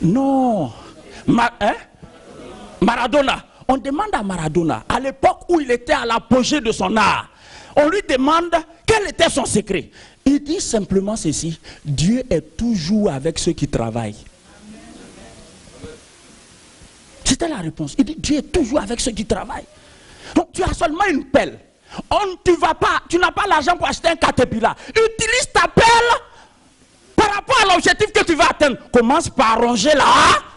Non. Maradona. On demande à Maradona, à l'époque où il était à l'apogée de son art, on lui demande quel était son secret. Il dit simplement ceci: Dieu est toujours avec ceux qui travaillent. C'était la réponse. Il dit Dieu est toujours avec ceux qui travaillent. Donc tu as seulement une pelle. Tu n'as pas l'argent pour acheter un caterpillar. Utilise ta pelle par rapport à l'objectif que tu vas atteindre. Commence par ronger la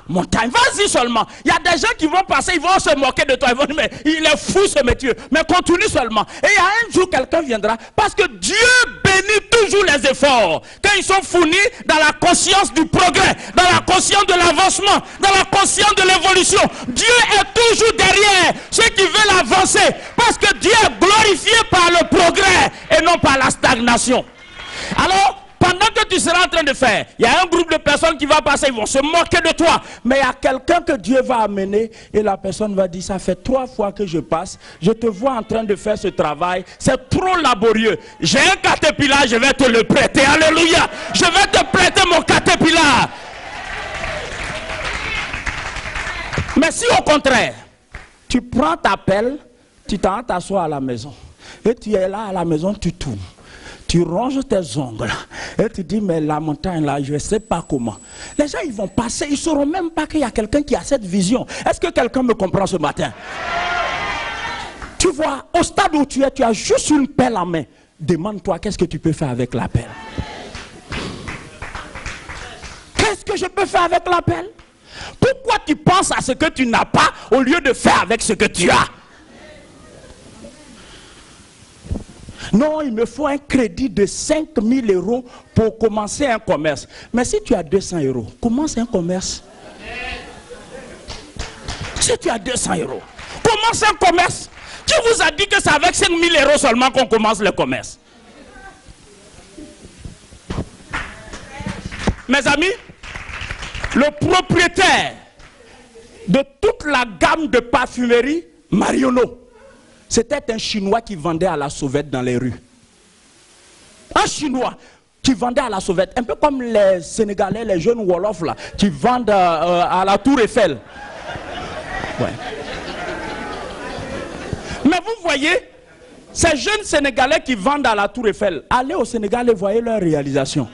montagne. Vas-y seulement. Il y a des gens qui vont passer, ils vont se moquer de toi. Ils vont dire, mais il est fou ce monsieur. Mais continue seulement. Et il y a un jour, quelqu'un viendra. Parce que Dieu bénit toujours les efforts. Quand ils sont fournis dans la conscience du progrès, dans la conscience de l'avancement, dans la conscience de l'évolution. Dieu est toujours derrière ceux qui veulent avancer. Parce que Dieu est glorifié par le progrès et non par la stagnation. Alors, pendant que tu seras en train de faire, il y a un groupe de personnes qui va passer, ils vont se moquer de toi. Mais il y a quelqu'un que Dieu va amener et la personne va dire, ça fait 3 fois que je passe, je te vois en train de faire ce travail, c'est trop laborieux. J'ai un caterpillar, je vais te le prêter. Alléluia. Je vais te prêter mon caterpillar. Mais si au contraire, tu prends ta pelle, tu t'assois à la maison et tu es là à la maison, tu tournes. Tu ronges tes ongles et tu dis, mais la montagne là, je ne sais pas comment. Les gens, ils vont passer, ils ne sauront même pas qu'il y a quelqu'un qui a cette vision. Est-ce que quelqu'un me comprend ce matin? Tu vois, au stade où tu es, tu as juste une pelle en main. Demande-toi, qu'est-ce que tu peux faire avec la pelle? Qu'est-ce que je peux faire avec la pelle? Pourquoi tu penses à ce que tu n'as pas au lieu de faire avec ce que tu as? Non, il me faut un crédit de 5 000 € pour commencer un commerce. Mais si tu as 200 €, commence un commerce. Si tu as 200 €, commence un commerce. Qui vous a dit que c'est avec 5 000 € seulement qu'on commence le commerce? Mes amis, le propriétaire de toute la gamme de parfumerie Marionneau, c'était un Chinois qui vendait à la sauvette dans les rues. Un Chinois qui vendait à la sauvette. Un peu comme les Sénégalais, les jeunes Wolofs là, qui vendent à la Tour Eiffel. Ouais. Mais vous voyez, ces jeunes Sénégalais qui vendent à la Tour Eiffel, allez au Sénégal et voyez leur réalisation.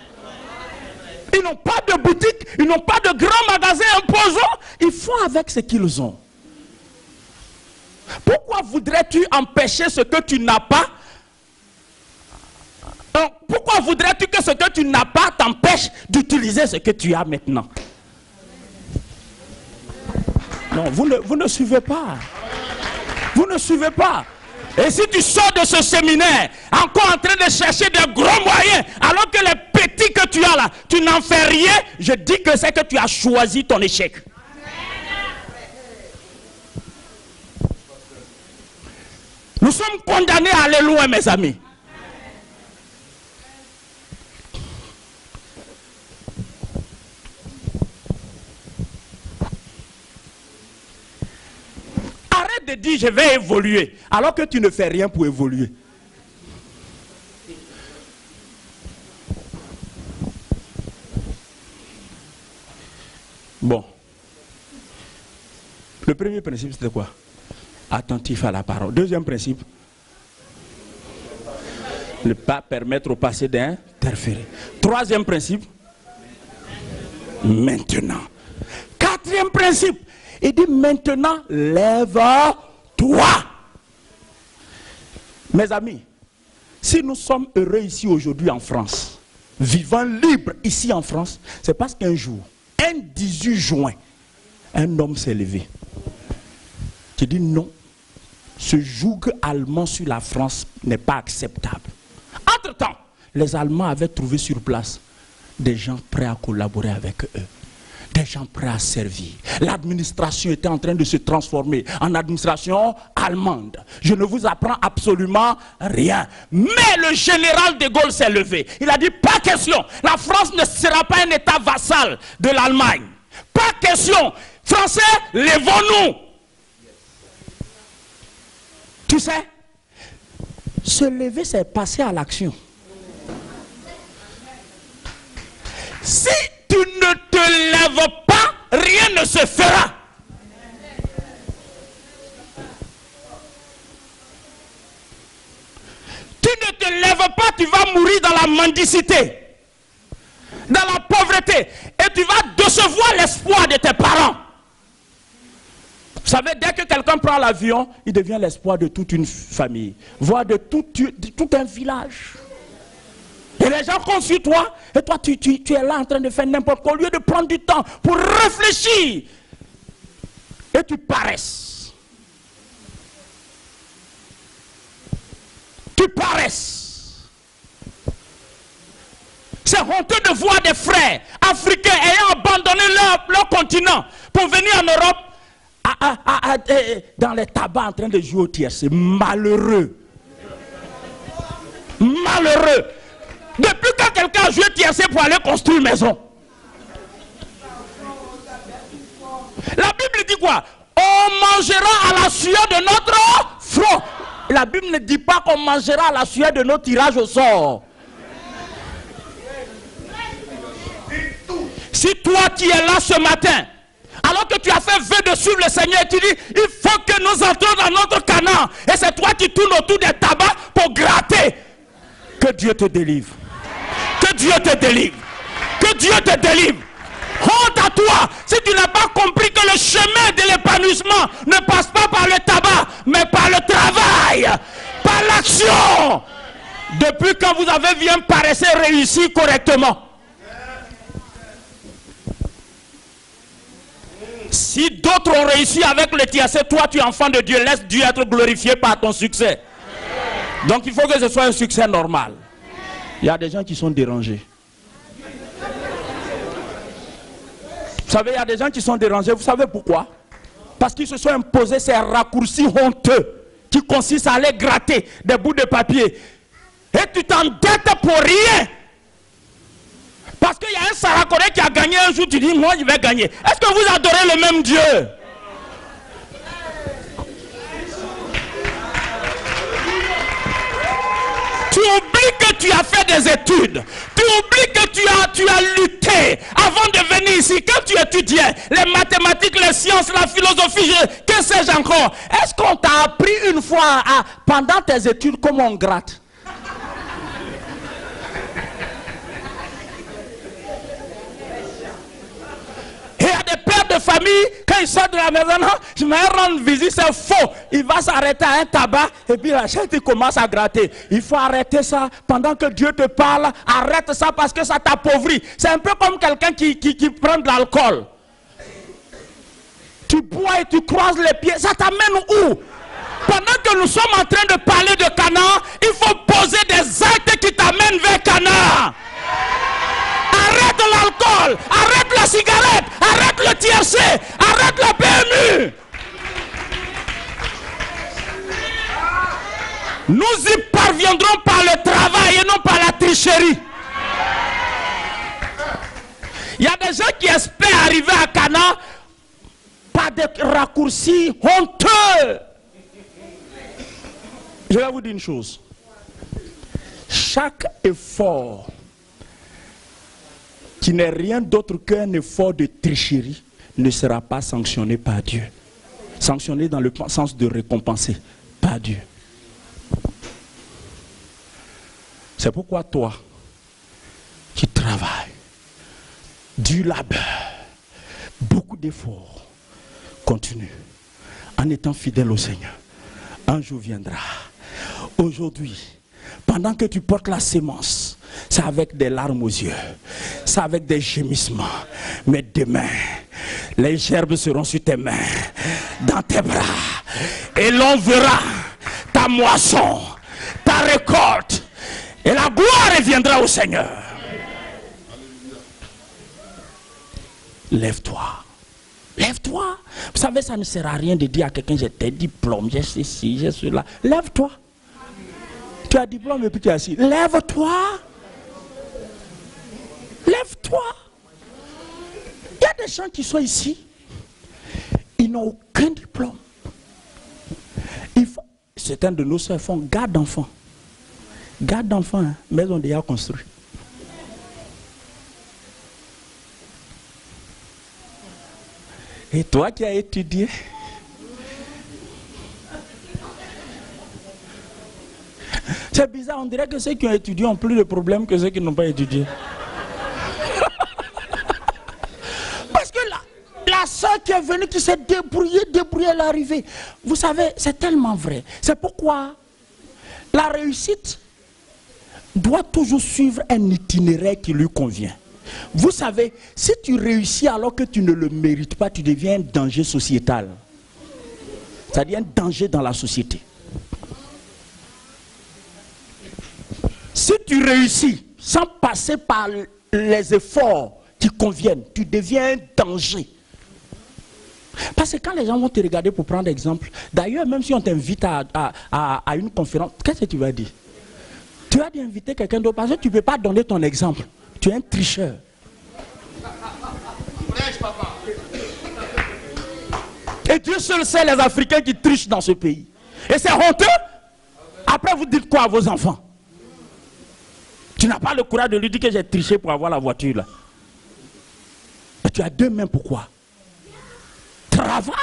Ils n'ont pas de boutique, ils n'ont pas de grands magasins imposants. Ils font avec ce qu'ils ont. Pourquoi voudrais-tu empêcher ce que tu n'as pas? Pourquoi voudrais-tu que ce que tu n'as pas t'empêche d'utiliser ce que tu as maintenant? Non, vous ne suivez pas. Vous ne suivez pas. Et si tu sors de ce séminaire, encore en train de chercher de gros moyens, alors que les petits que tu as là, tu n'en fais rien, je dis que c'est que tu as choisi ton échec. Nous sommes condamnés à aller loin, mes amis. Arrête de dire je vais évoluer, alors que tu ne fais rien pour évoluer. Bon. Le premier principe, c'était quoi? Attentif à la parole. Deuxième principe, ne pas permettre au passé d'interférer. Troisième principe, maintenant. Quatrième principe, il dit maintenant, lève-toi. Mes amis, si nous sommes heureux ici aujourd'hui en France, vivant libre ici en France, c'est parce qu'un jour, un 18 juin, un homme s'est levé. Tu dis non. ce joug allemand sur la France n'est pas acceptable. Entre-temps, les Allemands avaient trouvé sur place des gens prêts à collaborer avec eux, des gens prêts à servir. L'administration était en train de se transformer en administration allemande. Je ne vous apprends absolument rien. Mais le général de Gaulle s'est levé. Il a dit, pas question, la France ne sera pas un État vassal de l'Allemagne. Pas question, Français, lèvons-nous. Tu sais, se lever, c'est passer à l'action. Si tu ne te lèves pas, rien ne se fera. Tu ne te lèves pas, tu vas mourir dans la mendicité, dans la pauvreté, et tu vas décevoir l'espoir de tes parents. Vous savez, dès que quelqu'un prend l'avion, il devient l'espoir de toute une famille, voire de tout un village. Et les gens comptent sur toi, et toi tu es là en train de faire n'importe quoi, au lieu de prendre du temps pour réfléchir. Et tu paresses. Tu paresses. C'est honteux de voir des frères africains ayant abandonné leur continent pour venir en Europe dans les tabacs en train de jouer au tiercé. Malheureux. Malheureux. Depuis quand quelqu'un a joué tiercé pour aller construire une maison? La Bible dit quoi? On mangera à la sueur de notre front. La Bible ne dit pas qu'on mangera à la sueur de nos tirages au sort. Si toi tu es là ce matin, alors que tu as fait vœu de suivre le Seigneur, et tu dis, il faut que nous entrions dans notre Canaan, et c'est toi qui tournes autour des tabacs pour gratter, que Dieu te délivre. Que Dieu te délivre. Que Dieu te délivre. Honte à toi si tu n'as pas compris que le chemin de l'épanouissement ne passe pas par le tabac, mais par le travail, par l'action. Depuis quand vous avez bien paraissé réussir correctement? Si d'autres ont réussi avec le tiercé, toi tu es enfant de Dieu, laisse Dieu être glorifié par ton succès. Donc il faut que ce soit un succès normal. Il y a des gens qui sont dérangés. Vous savez, il y a des gens qui sont dérangés. Vous savez pourquoi? Parce qu'ils se sont imposés ces raccourcis honteux qui consistent à aller gratter des bouts de papier. Et tu t'endettes pour rien. Parce qu'il y a un Saracoré qui a gagné un jour, tu dis, moi je vais gagner. Est-ce que vous adorez le même Dieu? Tu oublies que tu as fait des études. Tu oublies que tu as lutté avant de venir ici. Quand tu étudiais les mathématiques, les sciences, la philosophie, que sais-je encore? Est-ce qu'on t'a appris une fois pendant tes études comment on gratte? Et il y a des pères de famille, quand ils sortent de la maison, non, je vais rendre visite, c'est faux. Il va s'arrêter à un tabac et puis la chaîne commence à gratter. Il faut arrêter ça pendant que Dieu te parle. Arrête ça parce que ça t'appauvrit. C'est un peu comme quelqu'un qui prend de l'alcool. Tu bois et tu croises les pieds. Ça t'amène où? Pendant que nous sommes en train de parler de Canaan, il faut poser des actes qui t'amènent vers Canaan. Arrête l'alcool, arrête la cigarette, arrête le tiercé, arrête la PMU. Nous y parviendrons par le travail et non par la tricherie. Il y a des gens qui espèrent arriver à Canaan par des raccourcis honteux. Je vais vous dire une chose. Chaque effort qui n'est rien d'autre qu'un effort de tricherie ne sera pas sanctionné par Dieu. Sanctionné dans le sens de récompenser par Dieu. C'est pourquoi toi, qui travailles, du labeur, beaucoup d'efforts, continue en étant fidèle au Seigneur. Un jour viendra. Aujourd'hui, pendant que tu portes la sémence, c'est avec des larmes aux yeux, c'est avec des gémissements. Mais demain, les gerbes seront sur tes mains, dans tes bras. Et Et l'on verra ta moisson, ta récolte. Et la gloire reviendra au Seigneur. Lève-toi. Lève-toi. Vous savez, ça ne sert à rien de dire à quelqu'un, j'ai tes diplômes, j'ai ceci, j'ai cela. Lève-toi. Tu as diplôme et puis tu es assis. Lève-toi. Lève-toi. Il y a des gens qui sont ici. Ils n'ont aucun diplôme. Certains de nos soeurs font garde d'enfants. Garde d'enfants, hein, mais ils ont déjà construit. Et toi qui as étudié, c'est bizarre, on dirait que ceux qui ont étudié ont plus de problèmes que ceux qui n'ont pas étudié. Parce que la soeur qui est venue, qui s'est débrouillée, elle est arrivée. Vous savez, c'est tellement vrai. C'est pourquoi la réussite doit toujours suivre un itinéraire qui lui convient. Vous savez, si tu réussis alors que tu ne le mérites pas, tu deviens un danger sociétal. C'est-à-dire un danger dans la société. Si tu réussis sans passer par les efforts qui conviennent, tu deviens un danger. Parce que quand les gens vont te regarder pour prendre exemple, d'ailleurs, même si on t'invite à une conférence, qu'est-ce que tu vas dire? Tu vas inviter quelqu'un d'autre parce que tu ne peux pas donner ton exemple. Tu es un tricheur. Et Dieu seul sait les Africains qui trichent dans ce pays. Et c'est honteux. Après, vous dites quoi à vos enfants? Tu n'as pas le courage de lui dire que j'ai triché pour avoir la voiture là. Mais tu as deux mains, pourquoi? Travaille.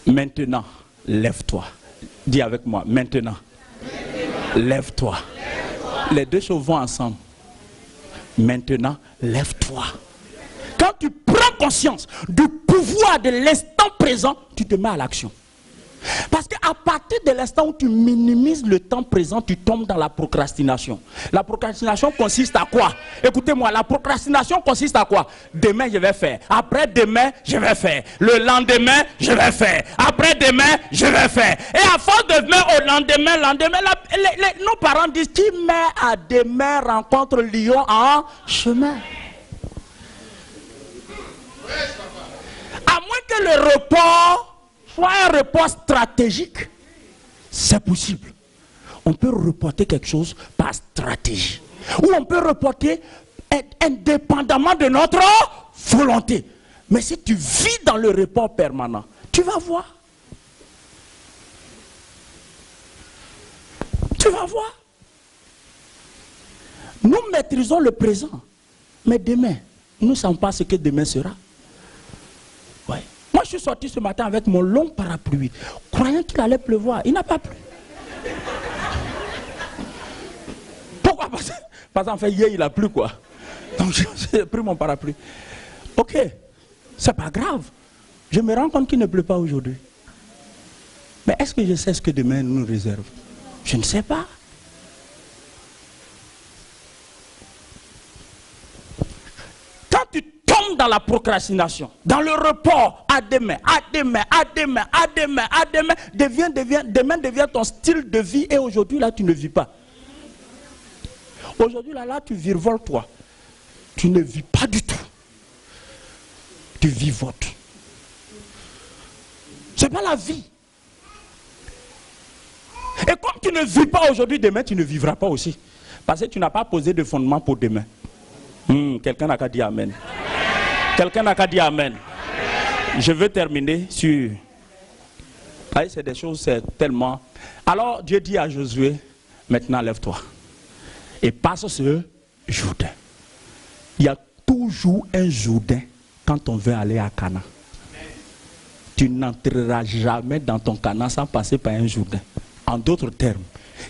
Maintenant, lève-toi. Dis avec moi, maintenant. Lève-toi. Les deux choses vont ensemble. Maintenant, lève-toi. Quand tu prends conscience du pouvoir de l'instant présent, tu te mets à l'action. Parce qu'à partir de l'instant où tu minimises le temps présent, tu tombes dans la procrastination. La procrastination consiste à quoi? Écoutez-moi, la procrastination consiste à quoi? Demain, je vais faire. Après-demain, je vais faire. Le lendemain, je vais faire. Après-demain, je vais faire. Et à force de demain au lendemain, nos parents disent, qui met à demain rencontre lion en chemin. À moins que le report soit un report stratégique, c'est possible. On peut reporter quelque chose par stratégie. Ou on peut reporter indépendamment de notre volonté. Mais si tu vis dans le report permanent, tu vas voir. Tu vas voir. Nous maîtrisons le présent. Mais demain, nous ne savons pas ce que demain sera. Ouais. Moi, je suis sorti ce matin avec mon long parapluie, croyant qu'il allait pleuvoir. Il n'a pas plu. Pourquoi? Parce qu'en fait, hier, il a plu, quoi. Donc, j'ai pris mon parapluie. Ok, c'est pas grave. Je me rends compte qu'il ne pleut pas aujourd'hui. Mais est-ce que je sais ce que demain nous réserve? Je ne sais pas. Quand tu tombes dans la procrastination, dans le report, à demain, demain devient ton style de vie et aujourd'hui là tu ne vis pas. Aujourd'hui là tu virevoltes toi. Tu ne vis pas du tout. Tu vivotes. C'est pas la vie. Et comme tu ne vis pas aujourd'hui, demain tu ne vivras pas aussi. Parce que tu n'as pas posé de fondement pour demain. Quelqu'un n'a qu'à dire amen. Quelqu'un n'a qu'à dire amen. Je veux terminer sur... c'est des choses, c'est tellement... Alors Dieu dit à Josué, maintenant lève-toi. Et passe ce Jourdain. Il y a toujours un Jourdain quand on veut aller à Canaan. Tu n'entreras jamais dans ton Canaan sans passer par un Jourdain. En d'autres termes,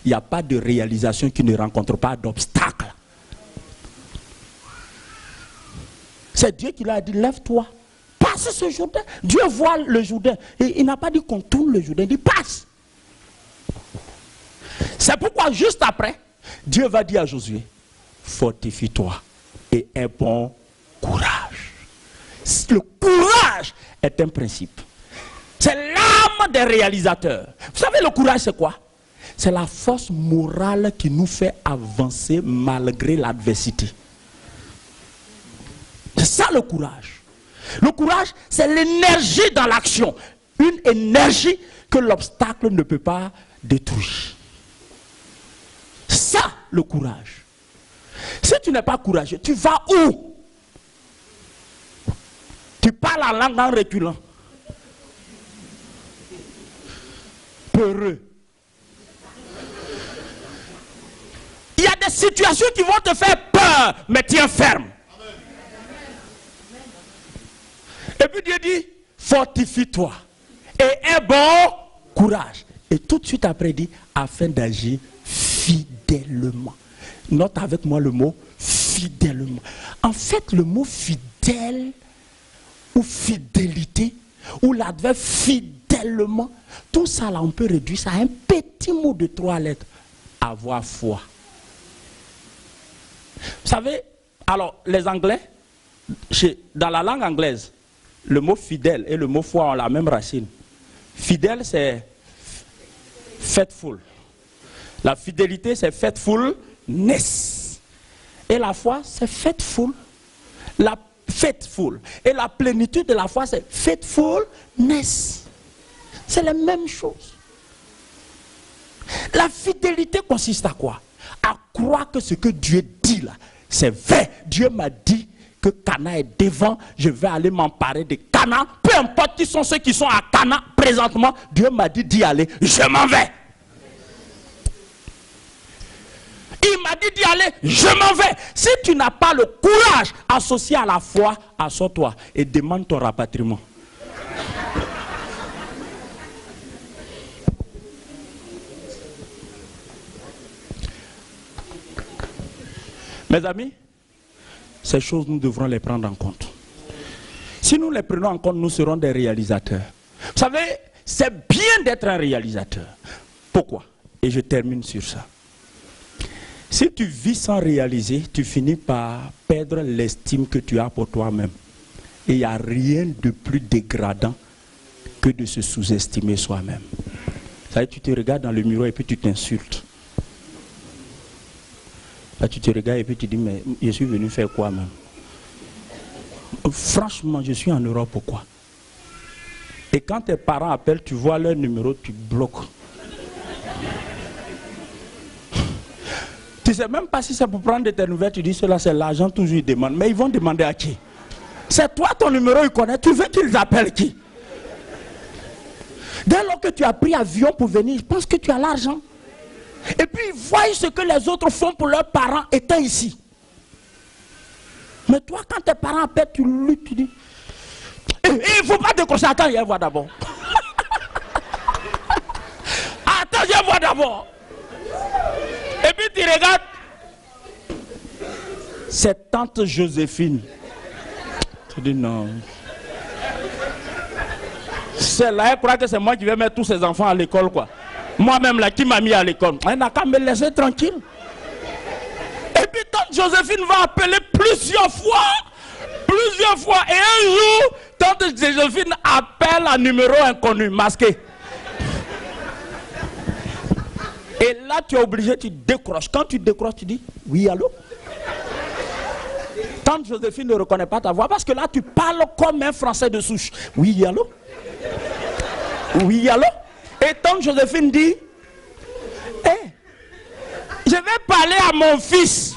il n'y a pas de réalisation qui ne rencontre pas d'obstacle. C'est Dieu qui l'a dit, lève-toi, passe ce Jourdain. Dieu voit le Jourdain. Et il n'a pas dit qu'on tourne le Jourdain, il dit passe. C'est pourquoi juste après, Dieu va dire à Josué, fortifie-toi et aie bon courage. Le courage est un principe. C'est l'âme des réalisateurs. Vous savez, le courage, c'est quoi? C'est la force morale qui nous fait avancer malgré l'adversité. C'est ça le courage. Le courage, c'est l'énergie dans l'action. Une énergie que l'obstacle ne peut pas détruire. Ça, le courage. Si tu n'es pas courageux, tu vas où? Tu parles la langue en reculant. Peureux. Il y a des situations qui vont te faire peur, mais tiens ferme. Et puis Dieu dit, fortifie-toi et aie bon courage. Et tout de suite après dit, afin d'agir fidèlement. Note avec moi le mot fidèlement. En fait, le mot fidèle ou fidélité ou l'adverbe fidèlement, tout ça là on peut réduire ça à un petit mot de 3 lettres. Avoir foi. Vous savez, alors les Anglais, dans la langue anglaise, le mot fidèle et le mot foi ont la même racine. Fidèle c'est faithful. La fidélité c'est faithfulness. Et la foi c'est faithful. Faithful. Et la plénitude de la foi c'est faithfulness. C'est la même chose. La fidélité consiste à quoi? À croire que ce que Dieu dit là, c'est vrai. Dieu m'a dit que Cana est devant, je vais aller m'emparer de Cana. Peu importe qui sont ceux qui sont à Cana présentement, Dieu m'a dit d'y aller, je m'en vais. Il m'a dit d'y aller, je m'en vais. Si tu n'as pas le courage associé à la foi, assois-toi et demande ton rapatriement. Mes amis, ces choses, nous devrons les prendre en compte. Si nous les prenons en compte, nous serons des réalisateurs. Vous savez, c'est bien d'être un réalisateur. Pourquoi? Et je termine sur ça. Si tu vis sans réaliser, tu finis par perdre l'estime que tu as pour toi-même. Et il n'y a rien de plus dégradant que de se sous-estimer soi-même. Vous savez, tu te regardes dans le miroir et puis tu t'insultes. Là, tu te regardes et puis tu dis, mais je suis venu faire quoi même? Franchement, je suis en Europe, pourquoi? Et quand tes parents appellent, tu vois leur numéro, tu bloques. Tu ne sais même pas si c'est pour prendre de tes nouvelles, tu dis, cela c'est l'argent, toujours ils demandent. Mais ils vont demander à qui? C'est toi ton numéro, ils connaissent, tu veux qu'ils appellent qui? Dès lors que tu as pris avion pour venir, ils pensent que tu as l'argent. Et puis ils voient ce que les autres font pour leurs parents étant ici. Mais toi, quand tes parents appellent, tu luttes, tu dis, il ne faut pas décrocher, attends, viens voir d'abord. Attends, viens voir d'abord. Et puis tu regardes, c'est tante Joséphine. Tu dis non. Celle-là, elle croit que c'est moi qui vais mettre tous ses enfants à l'école, quoi. Moi-même, là, qui m'a mis à l'école. Elle n'a qu'à me laisser tranquille. Et puis, tante Joséphine va appeler plusieurs fois. Et un jour, tante Joséphine appelle un numéro inconnu, masqué. Et là, tu es obligé, tu décroches. Quand tu décroches, tu dis, oui, allô? Tante Joséphine ne reconnaît pas ta voix parce que là, tu parles comme un Français de souche. Oui, allô? Oui, allô? Et tante Joséphine dit, hey, je vais parler à mon fils.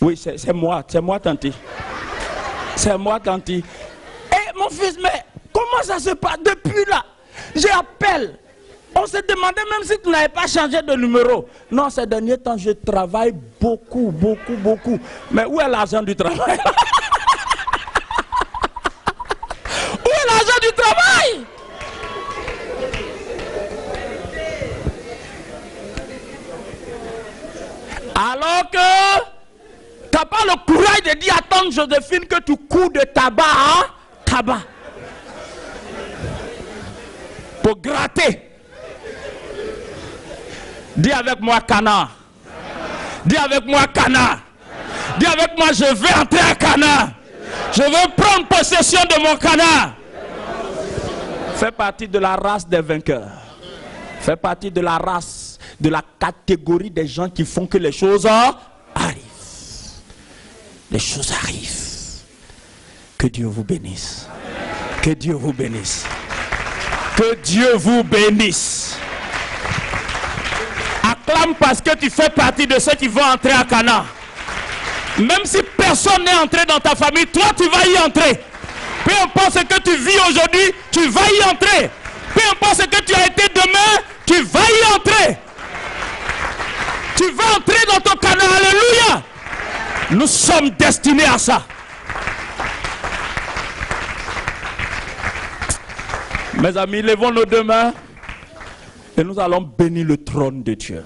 Oui, c'est moi, tanti. C'est moi, tanti. Et mon fils, mais comment ça se passe? Depuis là, j'appelle. On se demandait même si tu n'avais pas changé de numéro. Non, ces derniers temps, je travaille beaucoup. Mais où est l'argent du travail? Où est l'argent du travail? Alors que tu n'as pas le courage de dire à tante Joséphine que tu couds de tabac à tabac. Pour gratter. Dis avec moi Canaan. Dis avec moi Canaan. Dis avec moi, je vais entrer à Canaan. Je veux prendre possession de mon Canaan. Fais partie de la race des vainqueurs. Fais partie de la race, de la catégorie des gens qui font que les choses arrivent. Les choses arrivent. Que Dieu vous bénisse. Que Dieu vous bénisse. Que Dieu vous bénisse. Acclame parce que tu fais partie de ceux qui vont entrer à Canaan. Même si personne n'est entré dans ta famille, toi tu vas y entrer. Peu importe ce que tu vis aujourd'hui, tu vas y entrer. Peu importe ce que tu as été demain, tu vas y entrer. Tu vas entrer dans ton Canaan. Alléluia. Nous sommes destinés à ça. Mes amis, levons nos deux mains et nous allons bénir le trône de Dieu.